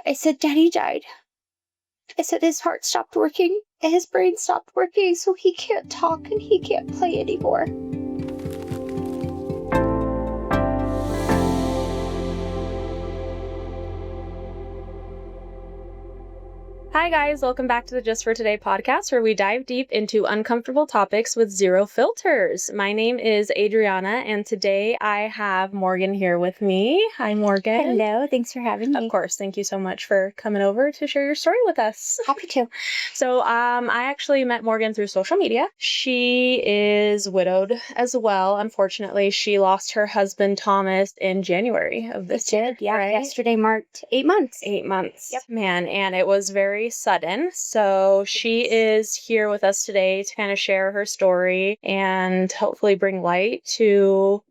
I said, Daddy died. I said, his heart stopped working and his brain stopped working, so he can't talk and he can't play anymore. Hi guys, welcome back to the Just for Today podcast, where we dive deep into uncomfortable topics with zero filters. My name is Adriana, and today I have Morgan here with me. Hi, Morgan. Hello, thanks for having me. Of course, thank you so much for coming over to share your story with us. Happy to. So, I actually met Morgan through social media. She is widowed as well. Unfortunately, she lost her husband Thomas in January of this year. Yeah, right? Yesterday marked 8 months. 8 months. Yep. Man, and it was very sudden. So she is here with us today to kind of share her story and hopefully bring light to,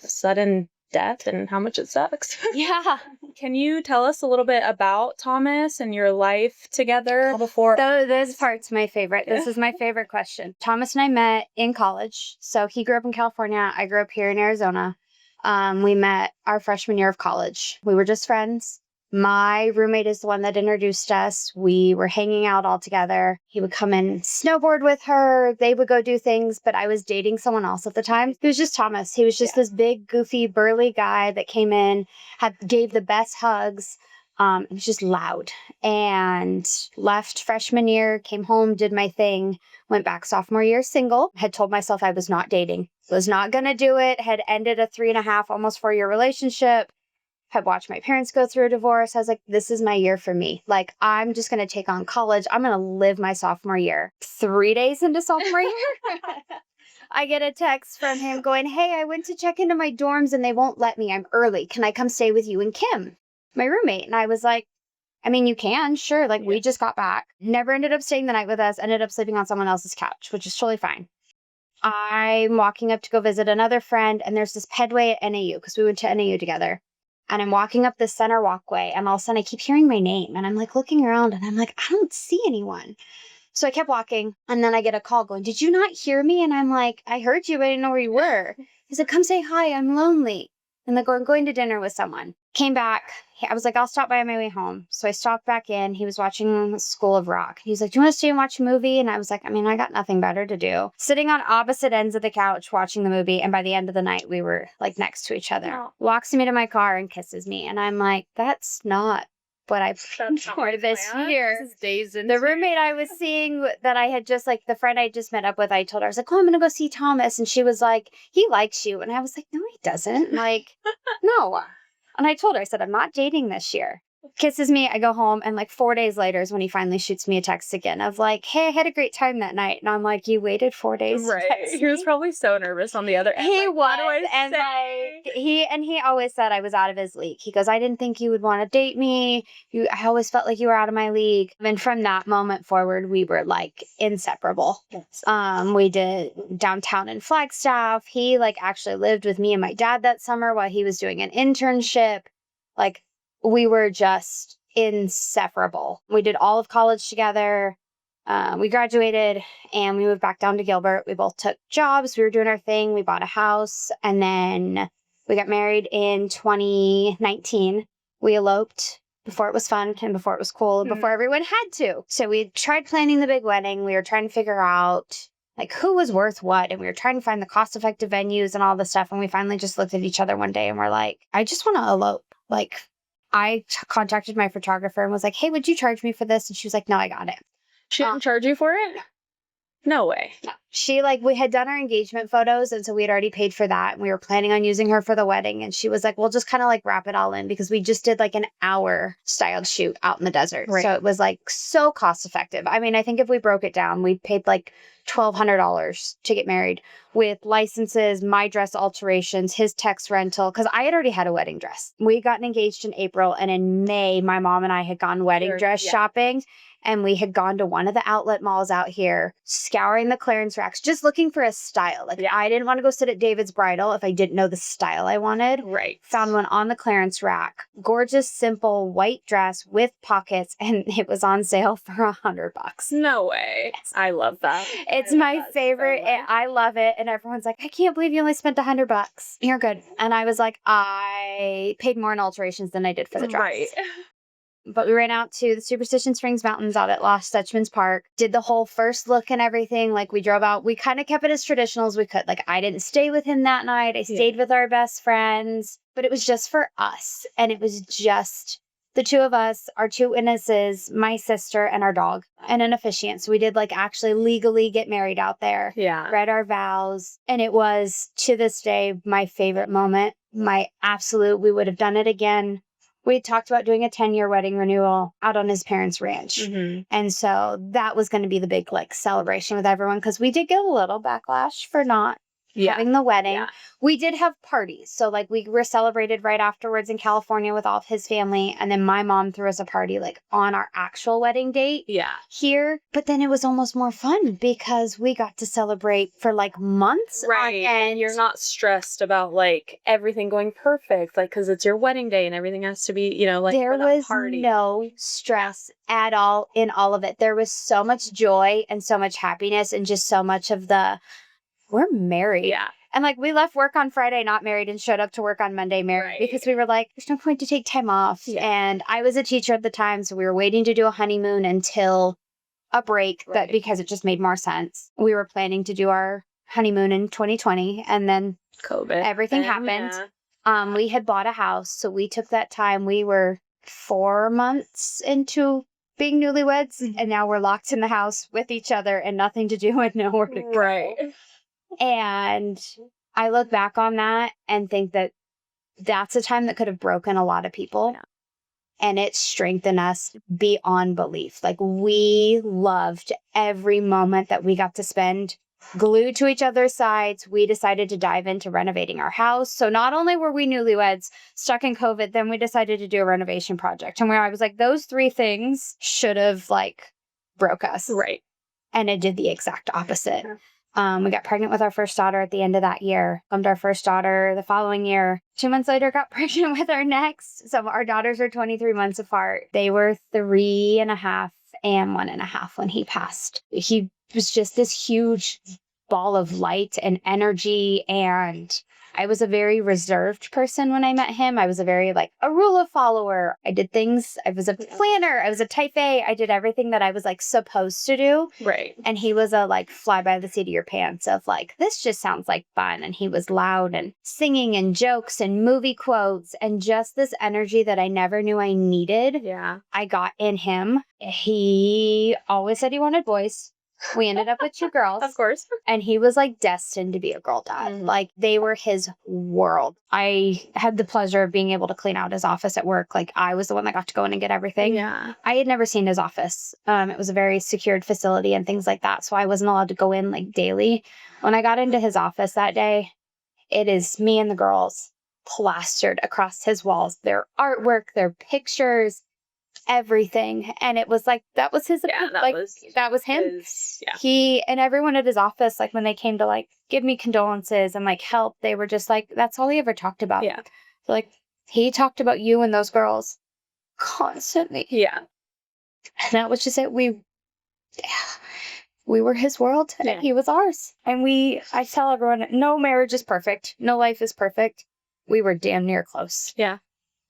sudden death and how much it sucks. Yeah. Can you tell us a little bit about Thomas and your life together before? Those parts my favorite. This is my favorite question. Thomas and I met in college. So he grew up in California. I grew up here in Arizona. We met our freshman year of college. We were just friends. My roommate is the one that introduced us. We were hanging out all together. He would come and snowboard with her. They would go do things, but I was dating someone else at the time. It was just Thomas. He was just this big, goofy, burly guy that came in, gave the best hugs. It was just loud. And left freshman year, came home, did my thing, went back sophomore year single, had told myself I was not dating, was not going to do it, had ended a 3.5, almost 4-year relationship. Had watched my parents go through a divorce. I was like, this is my year for me. Like, I'm just going to take on college. I'm going to live my sophomore year. 3 days into sophomore year, I get a text from him going, hey, I went to check into my dorms and they won't let me. I'm early. Can I come stay with you and Kim, my roommate? And I was like, I mean, you can, sure. Like, we just got back. Never ended up staying the night with us. Ended up sleeping on someone else's couch, which is totally fine. I'm walking up to go visit another friend, and there's this pedway at NAU because we went to NAU together. And I'm walking up the center walkway, and all of a sudden I keep hearing my name. And I'm like looking around, and I'm like, I don't see anyone. So I kept walking, and then I get a call going, did you not hear me? And I'm like, I heard you, but I didn't know where you were. He said, come say hi, I'm lonely. And then going to dinner with someone. Came back. I was like, I'll stop by on my way home. So I stopped back in. He was watching School of Rock. He was like, do you want to stay and watch a movie? And I was like, I mean, I got nothing better to do. Sitting on opposite ends of the couch watching the movie. And by the end of the night, we were like next to each other. Oh. Walks me to my car and kisses me. And I'm like, that's not what I planned for this year. This is days into the roommate I was seeing that I had just the friend I just met up with, I told her, I was like, oh, I'm going to go see Thomas. And she was like, he likes you. And I was like, no, he doesn't. Like, no. And I told her, I said, I'm not dating this year. Kisses me. I go home. And 4 days later is when he finally shoots me a text again of like, hey, I had a great time that night. And I'm like, you waited 4 days? Right. He was probably so nervous on the other end. He was. What do I say? He always said I was out of his league. He goes, I didn't think you would want to date me. I always felt like you were out of my league. And from that moment forward, we were inseparable. Yes. We did downtown in Flagstaff. He actually lived with me and my dad that summer while he was doing an internship. We were just inseparable. We did all of college together. We graduated and we moved back down to Gilbert. We both took jobs. We were doing our thing. We bought a house. And then we got married in 2019. We eloped before it was fun and before it was cool and before everyone had to. So we tried planning the big wedding. We were trying to figure out who was worth what. And we were trying to find the cost-effective venues and all this stuff. And we finally just looked at each other one day and we're like, I just want to elope. I contacted my photographer and was like, hey, would you charge me for this? And she was like, no, I got it. She didn't charge you for it? No way. No. She, we had done our engagement photos, and so we had already paid for that. And we were planning on using her for the wedding. And she was like, we'll just kind of wrap it all in because we just did an hour styled shoot out in the desert. Right. So it was so cost effective. I mean, I think if we broke it down, we paid $1,200 to get married with licenses, my dress alterations, his text rental, because I had already had a wedding dress. We had gotten engaged in April, and in May, my mom and I had gone wedding dress shopping. And we had gone to one of the outlet malls out here, scouring the clearance racks, just looking for a style. I didn't want to go sit at David's Bridal if I didn't know the style I wanted. Right. Found one on the clearance rack. Gorgeous, simple white dress with pockets. And it was on sale for $100. No way. Yes. I love that. It's my favorite. So I love it. And everyone's like, I can't believe you only spent $100. You're good. And I was like, I paid more in alterations than I did for the dress. Right. But we ran out to the Superstition Springs Mountains out at Lost Dutchman's Park, did the whole first look and everything. Like, we drove out. We kind of kept it as traditional as we could. Like, I didn't stay with him that night. I stayed with our best friends. But it was just for us. And it was just the two of us, our two witnesses, my sister, and our dog, and an officiant. So we did, like, actually legally get married out there. Yeah. Read our vows. And it was, to this day, my favorite moment. My absolute, we would have done it again. We had talked about doing a 10-year wedding renewal out on his parents' ranch. Mm-hmm. And so that was going to be the big, like, celebration with everyone, because we did get a little backlash for not having the wedding. Yeah. We did have parties. So, like, we were celebrated right afterwards in California with all of his family. And then my mom threw us a party, like, on our actual wedding date here. But then it was almost more fun because we got to celebrate for, like, months. Right. And you're not stressed about, like, everything going perfect, like, because it's your wedding day and everything has to be, you know, like, there was no stress at all in all of it. There was so much joy and so much happiness and just so much of we're married. Yeah. And, like, we left work on Friday not married and showed up to work on Monday married because we were like, there's no point to take time off. Yeah. And I was a teacher at the time, so we were waiting to do a honeymoon until a break because it just made more sense. We were planning to do our honeymoon in 2020, and then COVID. Everything happened. Yeah. We had bought a house, so we took that time. We were 4 months into being newlyweds, and now we're locked in the house with each other and nothing to do and nowhere to go. Right. And I look back on that and think that that's a time that could have broken a lot of people. Yeah. And it strengthened us beyond belief. Like, we loved every moment that we got to spend glued to each other's sides. We decided to dive into renovating our house. So not only were we newlyweds stuck in COVID, then we decided to do a renovation project. And where I was like, those 3 things should have, like, broke us. Right. And it did the exact opposite. Yeah. We got pregnant with our first daughter at the end of that year. Welcomed our first daughter the following year. 2 months later, got pregnant with our next. So our daughters are 23 months apart. They were 3.5 and 1.5 when he passed. He was just this huge ball of light and energy, and I was a very reserved person when I met him. I was a very, like, a rule of follower. I did things. I was a planner. I was a type A. I did everything that I was, like, supposed to do. Right. And he was a, like, fly by the seat of your pants of, like, this just sounds like fun. And he was loud and singing and jokes and movie quotes and just this energy that I never knew I needed. Yeah. I got in him. He always said he wanted boys. We ended up with 2 girls. Of course. And he was, like, destined to be a girl dad. Mm-hmm. Like, they were his world. I had the pleasure of being able to clean out his office at work. Like, I was the one that got to go in and get everything. Yeah. I had never seen his office. It was a very secured facility and things like that. So I wasn't allowed to go in, like, daily. When I got into his office that day, it is me and the girls plastered across his walls. Their artwork, their pictures, everything. And it was like, that was his, that was him. He and everyone at his office, like, when they came to, like, give me condolences and, like, help, they were just like, that's all he ever talked about. Yeah. So, like, he talked about you and those girls constantly. Yeah. And that was just it. We were his world and he was ours. And I tell everyone, no marriage is perfect. No life is perfect. We were damn near close. Yeah.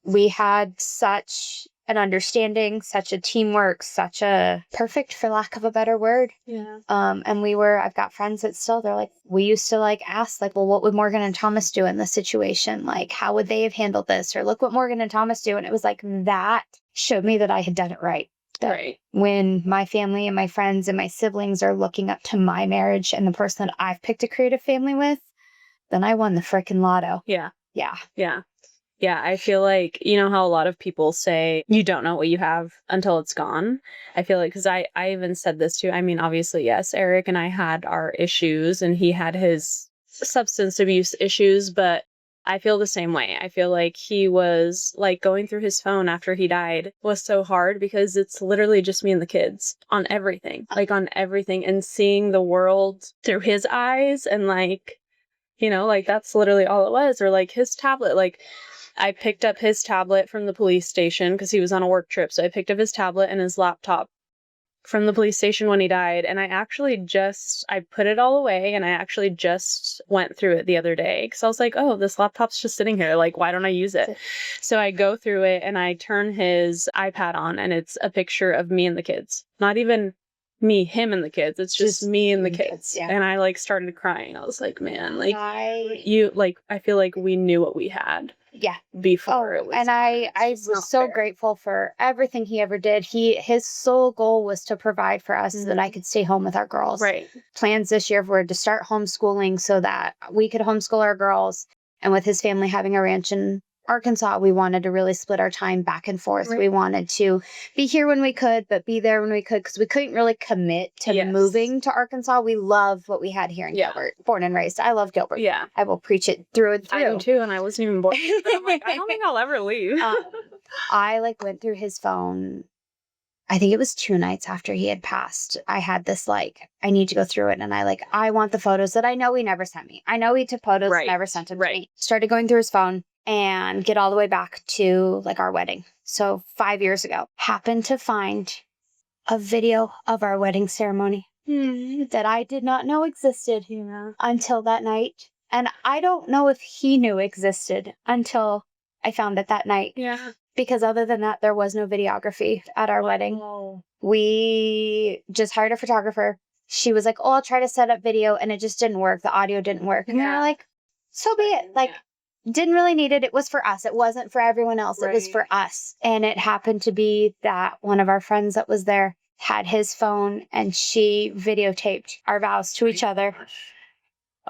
We had such an understanding, such a teamwork, such a perfect, for lack of a better word. Yeah. And I've got friends that still, they're like, we used to, like, ask, like, well, what would Morgan and Thomas do in this situation? Like, how would they have handled this? Or look what Morgan and Thomas do. And it was like, that showed me that I had done it right. Right. When my family and my friends and my siblings are looking up to my marriage and the person that I've picked to create a family with, then I won the frickin' lotto. Yeah. Yeah. Yeah. Yeah, I feel like, you know how a lot of people say you don't know what you have until it's gone? I feel like, because I even said this too. I mean, obviously, yes, Eric and I had our issues and he had his substance abuse issues, but I feel the same way. I feel like he was, like, going through his phone after he died was so hard because it's literally just me and the kids on everything, and seeing the world through his eyes and, like, you know, like, that's literally all it was. Or, like, his tablet, like, I picked up his tablet from the police station because he was on a work trip. So I picked up his tablet and his laptop from the police station when he died, and I put it all away, and I actually just went through it the other day because I was like, oh, this laptop's just sitting here, like, why don't I use it? So I go through it and I turn his iPad on, and it's a picture of me and the kids. Not even me, him and the kids. It's just me and the kids. Yeah. And I like started crying. I was like, man, like I feel like we knew what we had. Yeah. Before it was. And I was so grateful for everything he ever did. His sole goal was to provide for us so that I could stay home with our girls. Right. Plans this year were to start homeschooling so that we could homeschool our girls. And with his family having a ranch in Arkansas, we wanted to really split our time back and forth. Right. We wanted to be here when we could, but be there when we could, because we couldn't really commit to moving to Arkansas. We love what we had here in Gilbert. Born and raised. I love Gilbert. Yeah. I will preach it through and through. I do too, and I wasn't even born. But I'm like, I don't think I'll ever leave. I went through his phone. I think it was 2 nights after he had passed. I had this I need to go through it. And I want the photos that I know he never sent me. I know he took photos, never sent them to me. Started going through his phone and get all the way back to our wedding. So 5 years ago, happened to find a video of our wedding ceremony that I did not know existed until that night. And I don't know if he knew existed until I found it that night. Yeah. Because other than that, there was no videography at our wedding. We just hired a photographer. She was like, oh, I'll try to set up video. And it just didn't work. The audio didn't work. And we were like, so be it. Didn't really need it. It was for us. It wasn't for everyone else. Right. It was for us. And it happened to be that one of our friends that was there had his phone and she videotaped our vows to each other.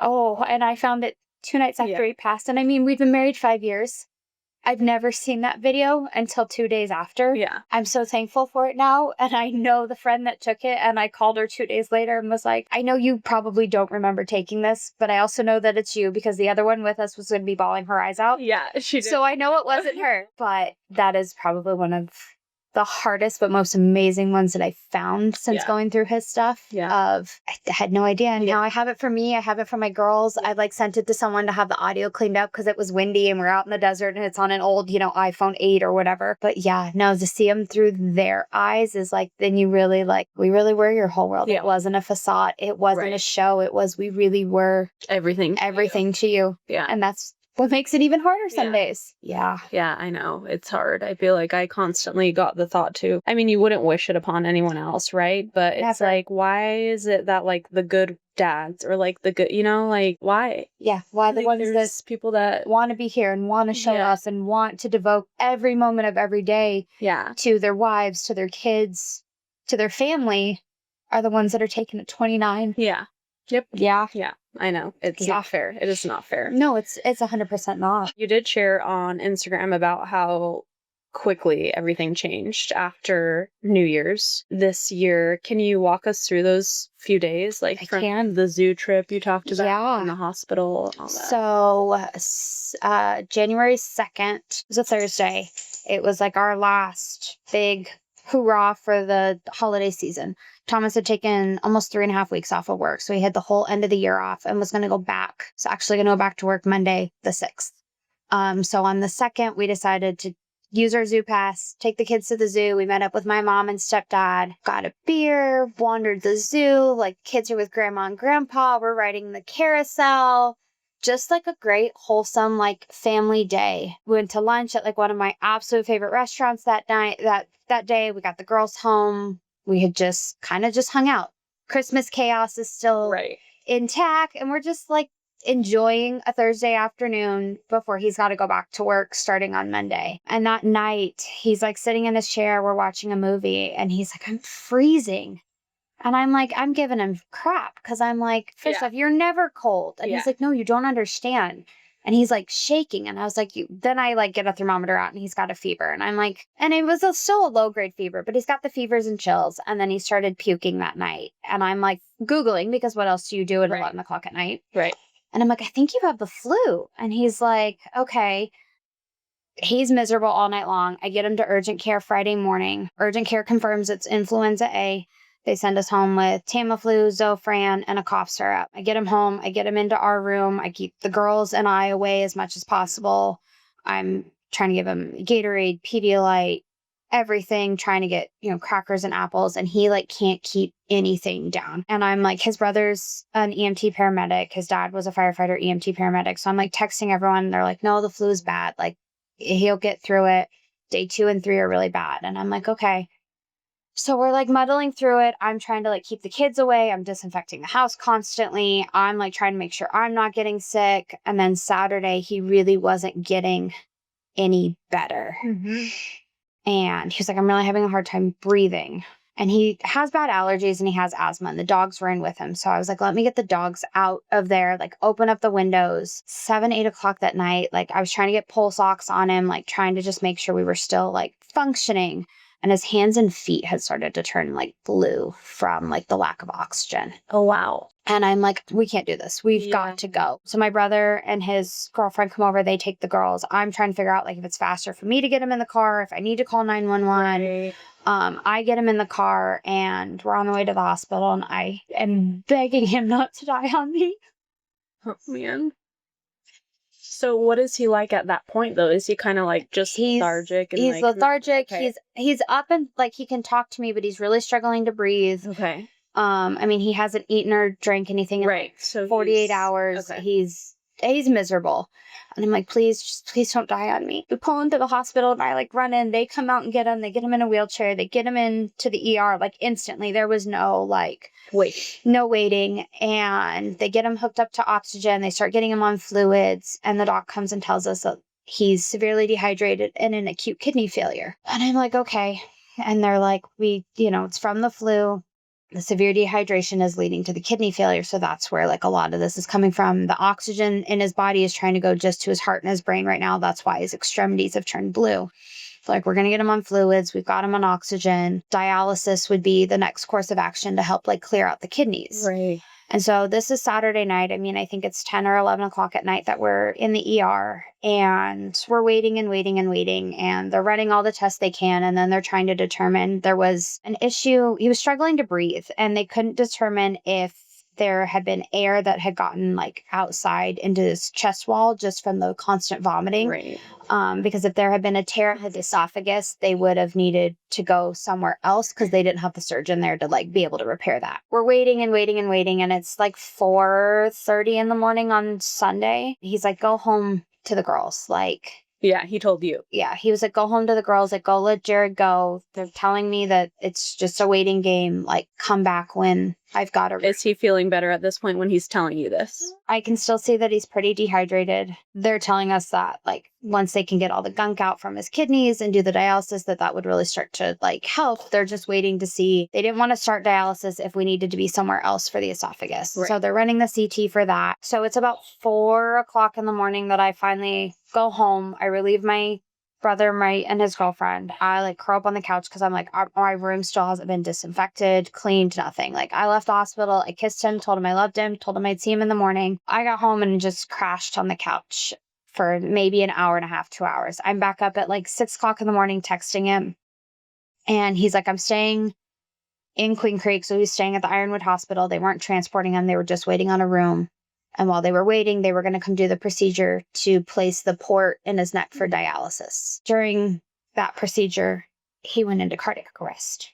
Oh, and I found it 2 nights after he passed. And I mean, we've been married 5 years. I've never seen that video until 2 days after. Yeah. I'm so thankful for it now. And I know the friend that took it, and I called her 2 days later and was like, I know you probably don't remember taking this, but I also know that it's you because the other one with us was going to be bawling her eyes out. Yeah, she did. So I know it wasn't her, but that is probably one of the hardest but most amazing ones that I found since going through his stuff. I had no idea. And now I have it for me. I have it for my girls. I sent it to someone to have the audio cleaned up because it was windy and we're out in the desert and it's on an old, iPhone 8 or whatever. But to see them through their eyes is then you really we really were your whole world. It wasn't a facade. It wasn't a show. It was, we really were everything to you. Yeah. And that's what makes it even harder some days. Yeah. Yeah, I know. It's hard. I feel like I constantly got the thought too. I mean, you wouldn't wish it upon anyone else, right? But it's why is it that the good dads or the good, why? Yeah. Why the ones that people that want to be here and want to show us and want to devote every moment of every day to their wives, to their kids, to their family are the ones that are taken at 29. Yeah. Yep. Yeah. Yeah. I know. It's not fair. It is not fair. No, it's 100% not. You did share on Instagram about how quickly everything changed after New Year's this year. Can you walk us through those few days? From the zoo trip you talked about in the hospital and all that. So, January 2nd was a Thursday. It was our last big hoorah for the holiday season. Thomas had taken almost 3.5 weeks off of work. So he had the whole end of the year off and was going to go back. So actually going to go back to work Monday, the 6th. So on the 2nd, we decided to use our zoo pass, take the kids to the zoo. We met up with my mom and stepdad, got a beer, wandered the zoo. Kids are with grandma and grandpa. We're riding the carousel. Just a great, wholesome, family day. We went to lunch at one of my absolute favorite restaurants that night, that day. We got the girls home. We had just hung out. Christmas chaos is still intact. And we're just enjoying a Thursday afternoon before he's got to go back to work starting on Monday. And that night, he's sitting in his chair. We're watching a movie and he's I'm freezing. And I'm I'm giving him crap because I'm first off, you're never cold. And he's no, you don't understand. And he's shaking. And I was then I get a thermometer out and he's got a fever. And I'm and it was still a low grade fever, but he's got the fevers and chills. And then he started puking that night. And I'm Googling because what else do you do at 11 o'clock at night? Right. And I'm I think you have the flu. And he's okay. He's miserable all night long. I get him to urgent care Friday morning. Urgent care confirms it's influenza A. They send us home with Tamiflu, Zofran, and a cough syrup. I get him home. I get him into our room. I keep the girls and I away as much as possible. I'm trying to give him Gatorade, Pedialyte, everything, trying to get, crackers and apples. And he like can't keep anything down. And I'm like, his brother's an EMT paramedic. His dad was a firefighter EMT paramedic. So I'm like texting everyone. And they're like, no, the flu is bad. Like he'll get through it. Day 2 and 3 are really bad. And I'm like, okay. So we're like muddling through it. I'm trying to like keep the kids away. I'm disinfecting the house constantly. I'm like trying to make sure I'm not getting sick. And then Saturday, he really wasn't getting any better. Mm-hmm. And he was like, I'm really having a hard time breathing. And he has bad allergies and he has asthma and the dogs were in with him. So I was like, let me get the dogs out of there, like open up the windows. 7, 8 o'clock that night. Like I was trying to get pulse ox on him, like trying to just make sure we were still like functioning. And his hands and feet had started to turn like blue from like the lack of oxygen. Oh, wow. And I'm like, we can't do this. We've got to go. So my brother and his girlfriend come over. They take the girls. I'm trying to figure out like if it's faster for me to get him in the car, if I need to call 911. Right. I get him in the car and we're on the way to the hospital and I am begging him not to die on me. Oh, man. So what is he like at that point, though? Is he kind of like just lethargic? And he's like, lethargic. Okay. He's up and like he can talk to me, but he's really struggling to breathe. Okay. I mean, he hasn't eaten or drank anything in Right. like So 48 hours. Okay. He's miserable. And I'm like, please don't die on me. We pull into the hospital and I like run in. They come out and get him. They get him in a wheelchair. They get him into the ER like instantly. There was no like no waiting. And they get him hooked up to oxygen. They start getting him on fluids. And the doc comes and tells us that he's severely dehydrated and in acute kidney failure. And I'm like, okay. And they're like, it's from the flu. The severe dehydration is leading to the kidney failure. So that's where like a lot of this is coming from. The oxygen in his body is trying to go just to his heart and his brain right now. That's why his extremities have turned blue. So like, we're going to get him on fluids. We've got him on oxygen. Dialysis would be the next course of action to help like clear out the kidneys. Right. And so this is Saturday night. I mean, I think it's 10 or 11 o'clock at night that we're in the ER and we're waiting and waiting and waiting. And they're running all the tests they can. And then they're trying to determine there was an issue. He was struggling to breathe and they couldn't determine if there had been air that had gotten like outside into his chest wall just from the constant vomiting. Right. Because if there had been a tear in his esophagus, they would have needed to go somewhere else because they didn't have the surgeon there to like be able to repair that. We're waiting and waiting and waiting. And it's like 4:30 in the morning on Sunday. He's like, go home to the girls. Like, yeah, he told you. Yeah, he was like, go home to the girls. Like, go let Jared go. They're telling me that it's just a waiting game. Like, come back when I've got a... Is he feeling better at this point when he's telling you this? I can still see that he's pretty dehydrated. They're telling us that, like, once they can get all the gunk out from his kidneys and do the dialysis, that would really start to, like, help. They're just waiting to see. They didn't want to start dialysis if we needed to be somewhere else for the esophagus. Right. So they're running the CT for that. So it's about 4 o'clock in the morning that I finally go home. I relieve my brother and his girlfriend. I like curl up on the couch because I'm like, my room still hasn't been disinfected, cleaned, nothing. Like, I left the hospital, I kissed him, told him I loved him, told him I'd see him in the morning. I got home and just crashed on the couch for maybe an hour and a half, 2 hours. I'm back up at like 6 o'clock in the morning texting him. And he's like, I'm staying in Queen Creek. So he's staying at the Ironwood Hospital. They weren't transporting him. They were just waiting on a room. And while they were waiting, they were going to come do the procedure to place the port in his neck for dialysis. During that procedure, he went into cardiac arrest.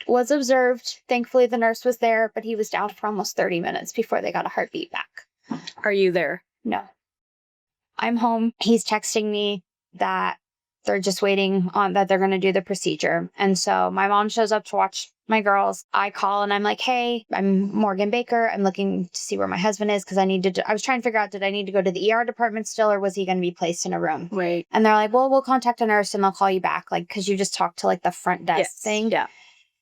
Was observed. Thankfully, the nurse was there, but he was down for almost 30 minutes before they got a heartbeat back. Are you there? No. I'm home. He's texting me that they're just waiting on that they're going to do the procedure. And so my mom shows up to watch my girls. I call and I'm like, hey, I'm Morgan Baker. I'm looking to see where my husband is because I was trying to figure out, did I need to go to the ER department still or was he going to be placed in a room? Right. And they're like, well, we'll contact a nurse and they'll call you back. Like, because you just talked to like the front desk thing. Yeah.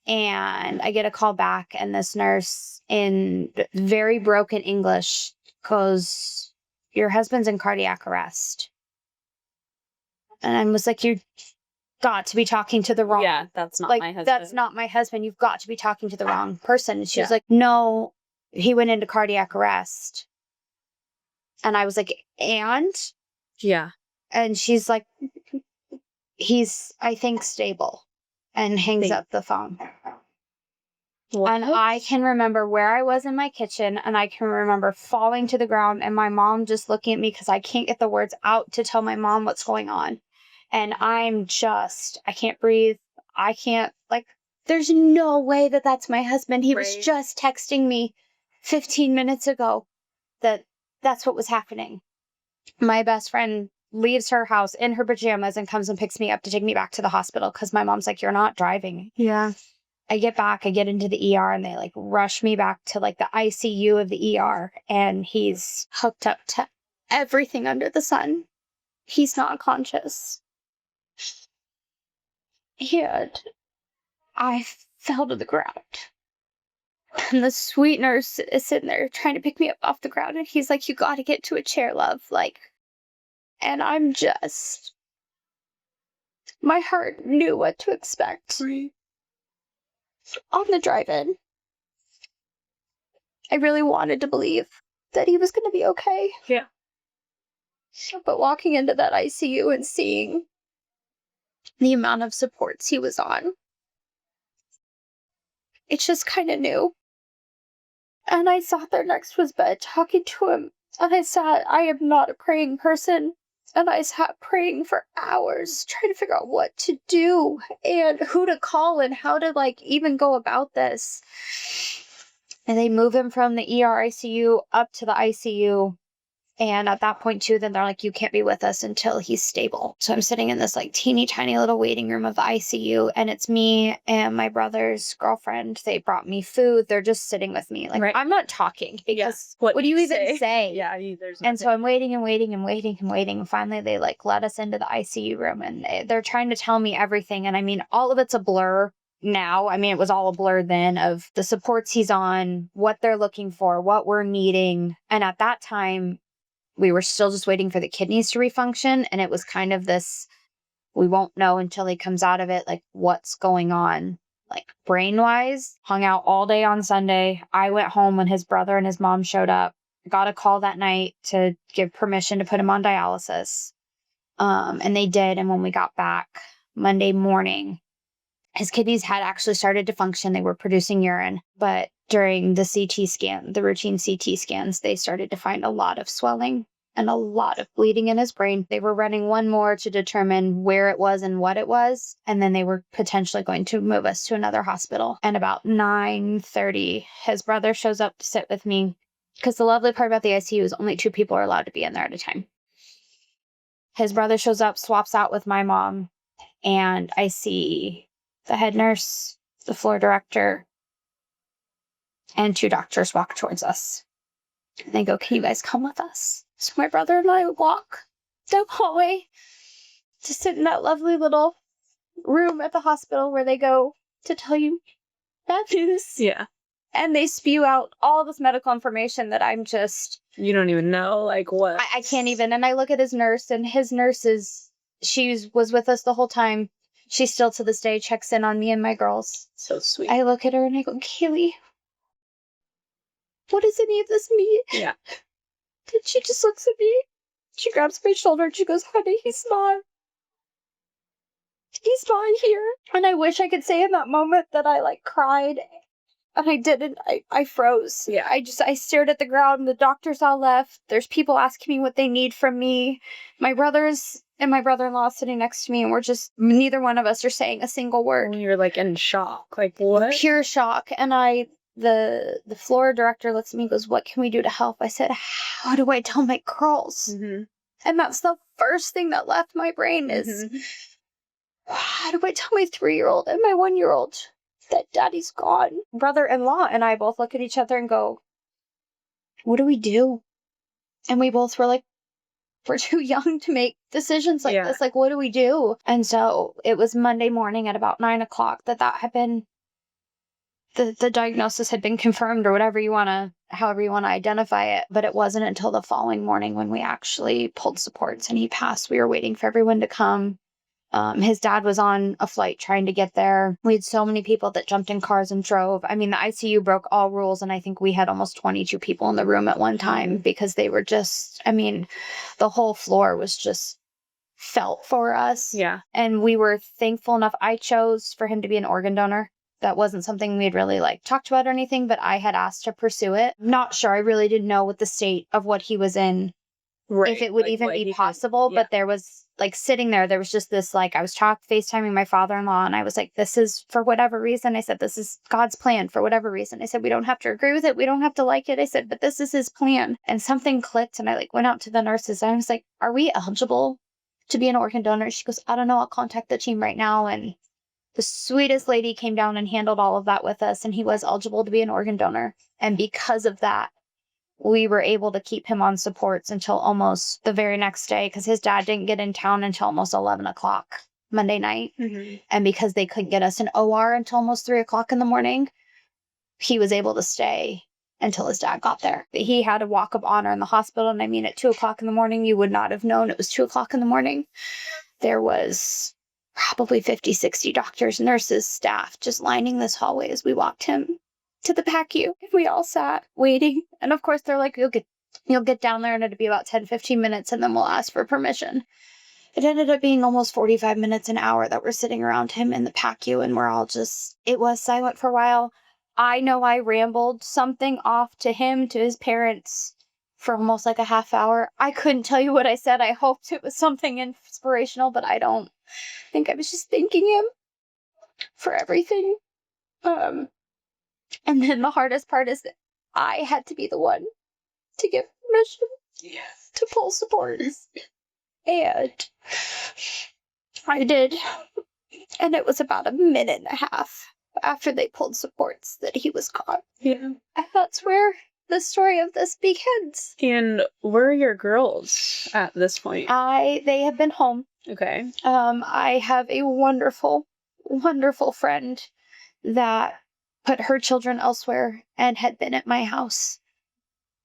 And I get a call back and this nurse in very broken English goes, your husband's in cardiac arrest. And I was like, you got to be talking to the wrong... Yeah, that's not my husband. That's not my husband. You've got to be talking to the wrong person. And she was like, no, he went into cardiac arrest. And I was like, and? Yeah. And she's like, he's, I think, stable. And hangs up the phone. What? And I can remember where I was in my kitchen and I can remember falling to the ground and my mom just looking at me because I can't get the words out to tell my mom what's going on. And I can't breathe. I can't, like, there's no way that that's my husband. He was just texting me 15 minutes ago that that's what was happening. My best friend leaves her house in her pajamas and comes and picks me up to take me back to the hospital because my mom's like, you're not driving. Yeah. I get back, I get into the ER, and they like rush me back to like the ICU of the ER, and he's hooked up to everything under the sun. He's not conscious. And I fell to the ground. And the sweet nurse is sitting there trying to pick me up off the ground, and he's like, you gotta get to a chair, love. Like, and I'm just, my heart knew what to expect. Right. On the drive-in, I really wanted to believe that he was going to be okay. Yeah. But walking into that ICU and seeing the amount of supports he was on, it just kind of knew. And I sat there next to his bed talking to him, and I am not a praying person, and I sat praying for hours, trying to figure out what to do and who to call and how to like even go about this. And they move him from the ER ICU up to the ICU. And at that point, too, then they're like, you can't be with us until he's stable. So I'm sitting in this like teeny tiny little waiting room of the ICU. And it's me and my brother's girlfriend. They brought me food. They're just sitting with me. Like, I'm not talking because what do you even say? Yeah, there's nothing. And so I'm waiting and waiting and waiting and waiting. And finally, they like let us into the ICU room, and they're trying to tell me everything. And I mean, all of it's a blur now. I mean, it was all a blur then of the supports he's on, what they're looking for, what we're needing. And at that time, we were still just waiting for the kidneys to refunction. And it was kind of this, we won't know until he comes out of it, like what's going on, like brain-wise. Hung out all day on Sunday. I went home when his brother and his mom showed up. Got a call that night to give permission to put him on dialysis. And they did. And when we got back Monday morning, his kidneys had actually started to function. They were producing urine. But during the CT scan, the routine CT scans, they started to find a lot of swelling and a lot of bleeding in his brain. They were running one more to determine where it was and what it was. And then they were potentially going to move us to another hospital. And about 9:30, his brother shows up to sit with me. Because the lovely part about the ICU is only 2 people are allowed to be in there at a time. His brother shows up, swaps out with my mom. And I see the head nurse, the floor director, and 2 doctors walk towards us. And they go, can you guys come with us? So my brother and I walk down the hallway to sit in that lovely little room at the hospital where they go to tell you bad news. Yeah. And they spew out all this medical information that I'm just... You don't even know, like, what? I can't even. And I look at his nurse, and his nurse was with us the whole time. She still to this day checks in on me and my girls. So sweet. I look at her and I go, Kaylee, what does any of this mean? Yeah. And she just looks at me. She grabs my shoulder and she goes, honey, he's not here. And I wish I could say in that moment that I like cried, and I didn't. I froze. Yeah. I stared at the ground. The doctors all left. There's people asking me what they need from me. My brothers and my brother-in-law sitting next to me, and we're just, neither one of us are saying a single word. You're like in shock. Like, what? Pure shock. And the floor director looks at me and goes, what can we do to help? I said, how do I tell my girls? Mm-hmm. And that's the first thing that left my brain is, how do I tell my 3-year-old and my 1-year-old that daddy's gone? Brother-in-law and I both look at each other and go, what do we do? And we both were like, we're too young to make decisions like this. Like, what do we do? And so it was Monday morning at about 9 o'clock that had been, the diagnosis had been confirmed, or however you want to identify it. But it wasn't until the following morning when we actually pulled supports and he passed. We were waiting for everyone to come. His dad was on a flight trying to get there. We had so many people that jumped in cars and drove. I mean, the ICU broke all rules, and I think we had almost 22 people in the room at one time because they were just, I mean, the whole floor was just felt for us. Yeah. And we were thankful enough. I chose for him to be an organ donor. That wasn't something we had really like talked about or anything, but I had asked to pursue it. Not sure. I really didn't know what the state of what he was in if it would like, even what be he could- possible. yeah. But there was like sitting there was just this, like, I was FaceTiming my father-in-law, and I was like, this is, for whatever reason, I said, this is God's plan for whatever reason. I said, we don't have to agree with it. We don't have to like it. I said, but this is his plan. And something clicked, and I like went out to the nurses, and I was like, are we eligible to be an organ donor? She goes, I don't know. I'll contact the team right now. And the sweetest lady came down and handled all of that with us, and he was eligible to be an organ donor. And because of that, we were able to keep him on supports until almost the very next day, because his dad didn't get in town until almost 11 o'clock Monday night. Mm-hmm. And because they couldn't get us an OR until almost 3 o'clock in the morning, he was able to stay until his dad got there. But he had a walk of honor in the hospital. And I mean, at 2 o'clock in the morning, you would not have known it was 2 o'clock in the morning. There was probably 50, 60 doctors, nurses, staff just lining this hallway as we walked him to the PACU. We all sat waiting. And of course, they're like, you'll get down there and it'll be about 10, 15 minutes, and then we'll ask for permission. It ended up being almost 45 minutes, an hour that we're sitting around him in the PACU, and we're all just, it was silent for a while. I know I rambled something off to him, to his parents, for almost like a half hour. I couldn't tell you what I said. I hoped it was something inspirational, but I don't think I was just thanking him for everything. And then the hardest part is that I had to be the one to give permission to pull supports. And I did. And it was about a minute and a half after they pulled supports that he was caught. Yeah. And that's where the story of this begins. And where are your girls at this point? They have been home. Okay. I have a wonderful, wonderful friend that put her children elsewhere and had been at my house